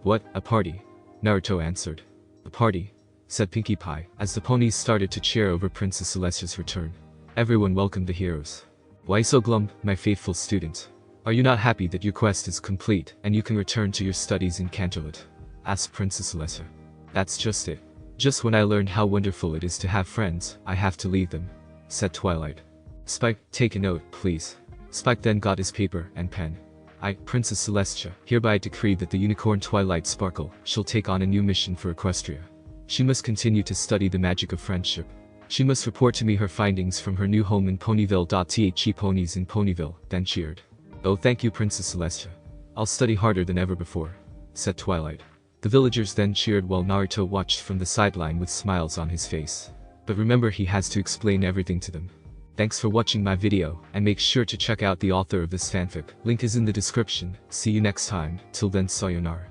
What, a party? Naruto answered. A party, said Pinkie Pie, as the ponies started to cheer over Princess Celestia's return. Everyone welcomed the heroes. Why so glum, my faithful student? Are you not happy that your quest is complete, and you can return to your studies in Canterlot? Asked Princess Celestia. That's just it. Just when I learned how wonderful it is to have friends, I have to leave them, said Twilight. Spike, take a note, please. Spike then got his paper and pen. I, Princess Celestia, hereby decree that the unicorn Twilight Sparkle shall take on a new mission for Equestria. She must continue to study the magic of friendship. She must report to me her findings from her new home in Ponyville. The ponies in Ponyville then cheered. Oh, thank you, Princess Celestia. I'll study harder than ever before, said Twilight. The villagers then cheered while Naruto watched from the sideline with smiles on his face. But remember, he has to explain everything to them. Thanks for watching my video, and make sure to check out the author of this fanfic. Link is in the description. See you next time. Till then, sayonara.